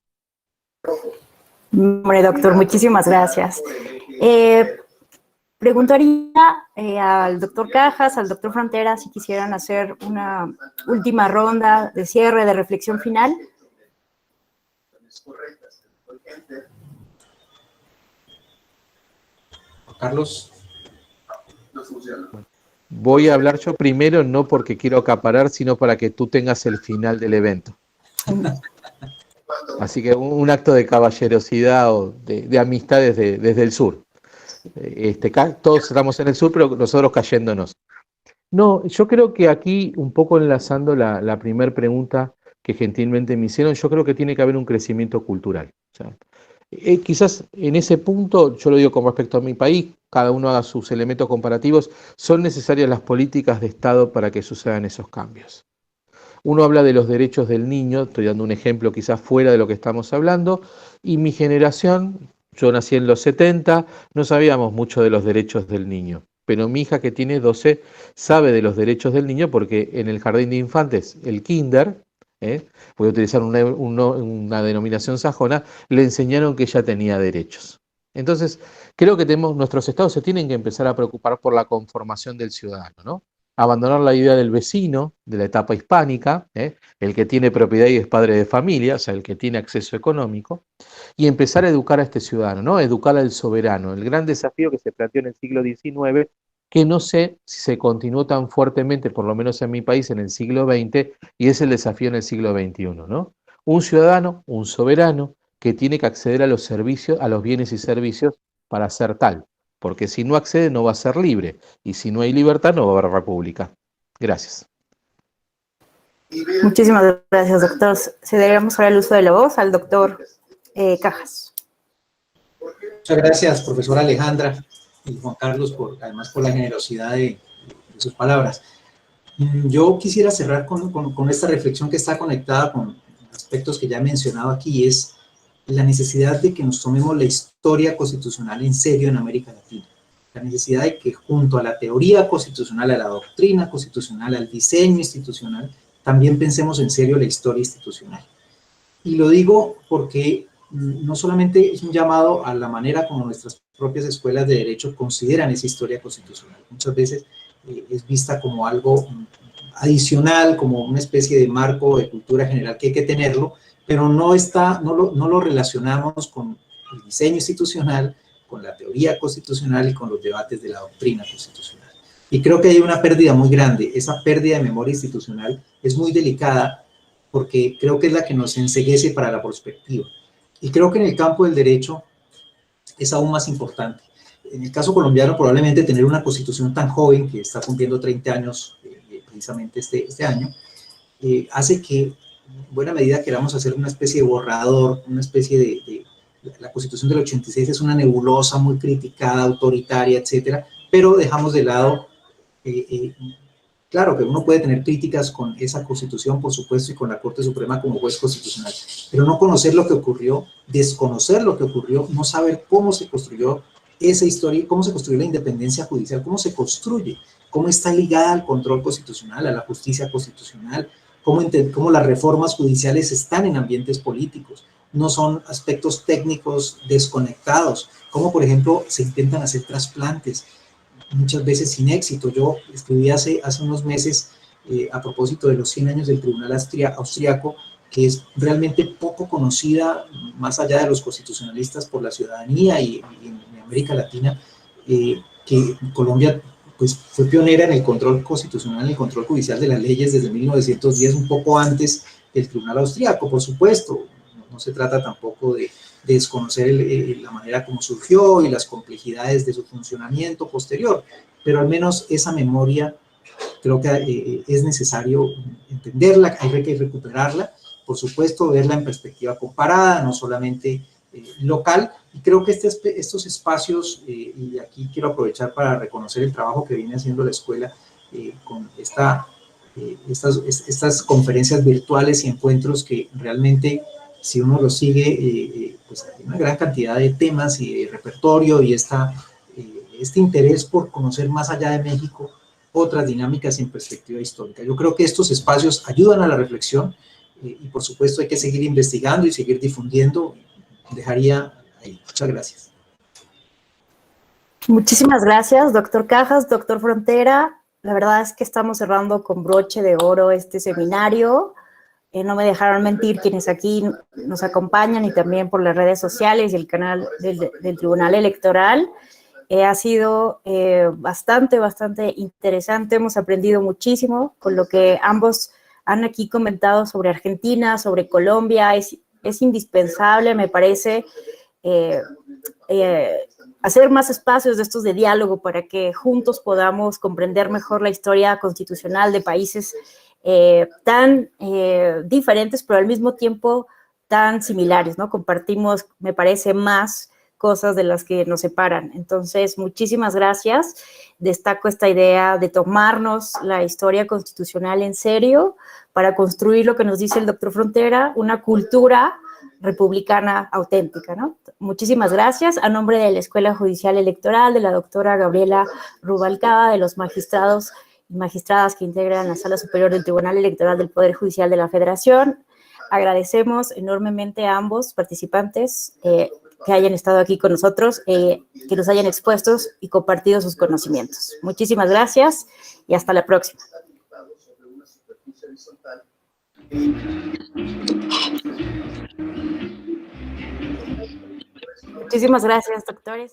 S1: Hombre, doctor, muchísimas gracias. Preguntaría al doctor Cajas, al doctor Frontera, si quisieran hacer una última ronda de cierre, de reflexión final.
S3: Carlos.
S2: Voy a hablar yo primero, no porque quiero acaparar, sino para que tú tengas el final del evento. Así que un acto de caballerosidad o de amistad desde el sur. Todos estamos en el sur, pero nosotros cayéndonos. No, yo creo que aquí, un poco enlazando la primera pregunta que gentilmente me hicieron, yo creo que tiene que haber un crecimiento cultural. O sea, quizás en ese punto, yo lo digo con respecto a mi país, cada uno haga sus elementos comparativos, son necesarias las políticas de Estado para que sucedan esos cambios. Uno habla de los derechos del niño, estoy dando un ejemplo quizás fuera de lo que estamos hablando, y mi generación, yo nací en los 70, no sabíamos mucho de los derechos del niño, pero mi hija que tiene 12 sabe de los derechos del niño porque en el jardín de infantes, el kinder, voy a utilizar una denominación sajona, le enseñaron que ella tenía derechos. Entonces, creo que nuestros estados se tienen que empezar a preocupar por la conformación del ciudadano, ¿no? Abandonar la idea del vecino, de la etapa hispánica, el que tiene propiedad y es padre de familia, o sea, el que tiene acceso económico, y empezar a educar a este ciudadano, ¿no? Educar al soberano, el gran desafío que se planteó en el siglo XIX, que no sé si se continuó tan fuertemente, por lo menos en mi país, en el siglo XX, y es el desafío en el siglo XXI, ¿no? Un ciudadano, un soberano, que tiene que acceder a los servicios, a los bienes y servicios para ser tal, porque si no accede no va a ser libre, y si no hay libertad no va a haber república. Gracias.
S1: Muchísimas gracias, doctor. Cederemos ahora el uso de la voz al doctor Cajas.
S3: Muchas gracias, profesora Alejandra y Juan Carlos, además por la generosidad de sus palabras. Yo quisiera cerrar con esta reflexión que está conectada con aspectos que ya he mencionado aquí, es la necesidad de que nos tomemos la historia constitucional en serio en América Latina. La necesidad de que junto a la teoría constitucional, a la doctrina constitucional, al diseño institucional, también pensemos en serio la historia institucional. Y lo digo porque no solamente es un llamado a la manera como nuestras propias escuelas de derecho consideran esa historia constitucional. Muchas veces es vista como algo adicional, como una especie de marco de cultura general que hay que tenerlo, pero no lo relacionamos con el diseño institucional, con la teoría constitucional y con los debates de la doctrina constitucional. Y creo que hay una pérdida muy grande. Esa pérdida de memoria institucional es muy delicada porque creo que es la que nos enceguece para la perspectiva. Y creo que en el campo del derecho es aún más importante. En el caso colombiano, probablemente tener una constitución tan joven, que está cumpliendo 30 años precisamente este año, hace que en buena medida queramos hacer una especie de borrador, una especie de la Constitución del 86 es una nebulosa muy criticada, autoritaria, etcétera, pero dejamos de lado, claro que uno puede tener críticas con esa Constitución, por supuesto, y con la Corte Suprema como juez constitucional, pero no conocer lo que ocurrió, desconocer lo que ocurrió, no saber cómo se construyó esa historia, cómo se construyó la independencia judicial, cómo se construye, cómo está ligada al control constitucional, a la justicia constitucional, cómo las reformas judiciales están en ambientes políticos, no son aspectos técnicos desconectados, como por ejemplo se intentan hacer trasplantes, muchas veces sin éxito. Yo escribí hace unos meses a propósito de los 100 años del Tribunal Austriaco, que es realmente poco conocida, más allá de los constitucionalistas, por la ciudadanía y en América Latina, que Colombia pues, fue pionera en el control constitucional, en el control judicial de las leyes desde 1910, un poco antes del Tribunal Austriaco, por supuesto. No se trata tampoco de desconocer la manera como surgió y las complejidades de su funcionamiento posterior, pero al menos esa memoria creo que es necesario entenderla, hay que recuperarla, por supuesto, verla en perspectiva comparada, no solamente local, y creo que estos espacios, y aquí quiero aprovechar para reconocer el trabajo que viene haciendo la escuela con estas conferencias virtuales y encuentros que realmente, si uno los sigue, pues hay una gran cantidad de temas y de repertorio y este interés por conocer más allá de México otras dinámicas en perspectiva histórica. Yo creo que estos espacios ayudan a la reflexión y por supuesto hay que seguir investigando y seguir difundiendo. Dejaría ahí. Muchas gracias.
S1: Muchísimas gracias, doctor Cajas, doctor Frontera. La verdad es que estamos cerrando con broche de oro este seminario. No me dejaron mentir quienes aquí nos acompañan y también por las redes sociales y el canal del Tribunal Electoral. Ha sido bastante interesante. Hemos aprendido muchísimo con lo que ambos han aquí comentado sobre Argentina, sobre Colombia. Es indispensable, me parece, hacer más espacios de estos de diálogo para que juntos podamos comprender mejor la historia constitucional de países tan diferentes, pero al mismo tiempo tan similares, ¿no? Compartimos, me parece, más cosas de las que nos separan. Entonces, muchísimas gracias. Destaco esta idea de tomarnos la historia constitucional en serio para construir lo que nos dice el doctor Frontera, una cultura republicana auténtica, ¿no? Muchísimas gracias. A nombre de la Escuela Judicial Electoral, de la doctora Gabriela Rubalcaba, de los magistrados y magistradas que integran la Sala Superior del Tribunal Electoral del Poder Judicial de la Federación, agradecemos enormemente a ambos participantes que hayan estado aquí con nosotros, que nos hayan expuesto y compartido sus conocimientos. Muchísimas gracias y hasta la próxima. Muchísimas gracias, doctores.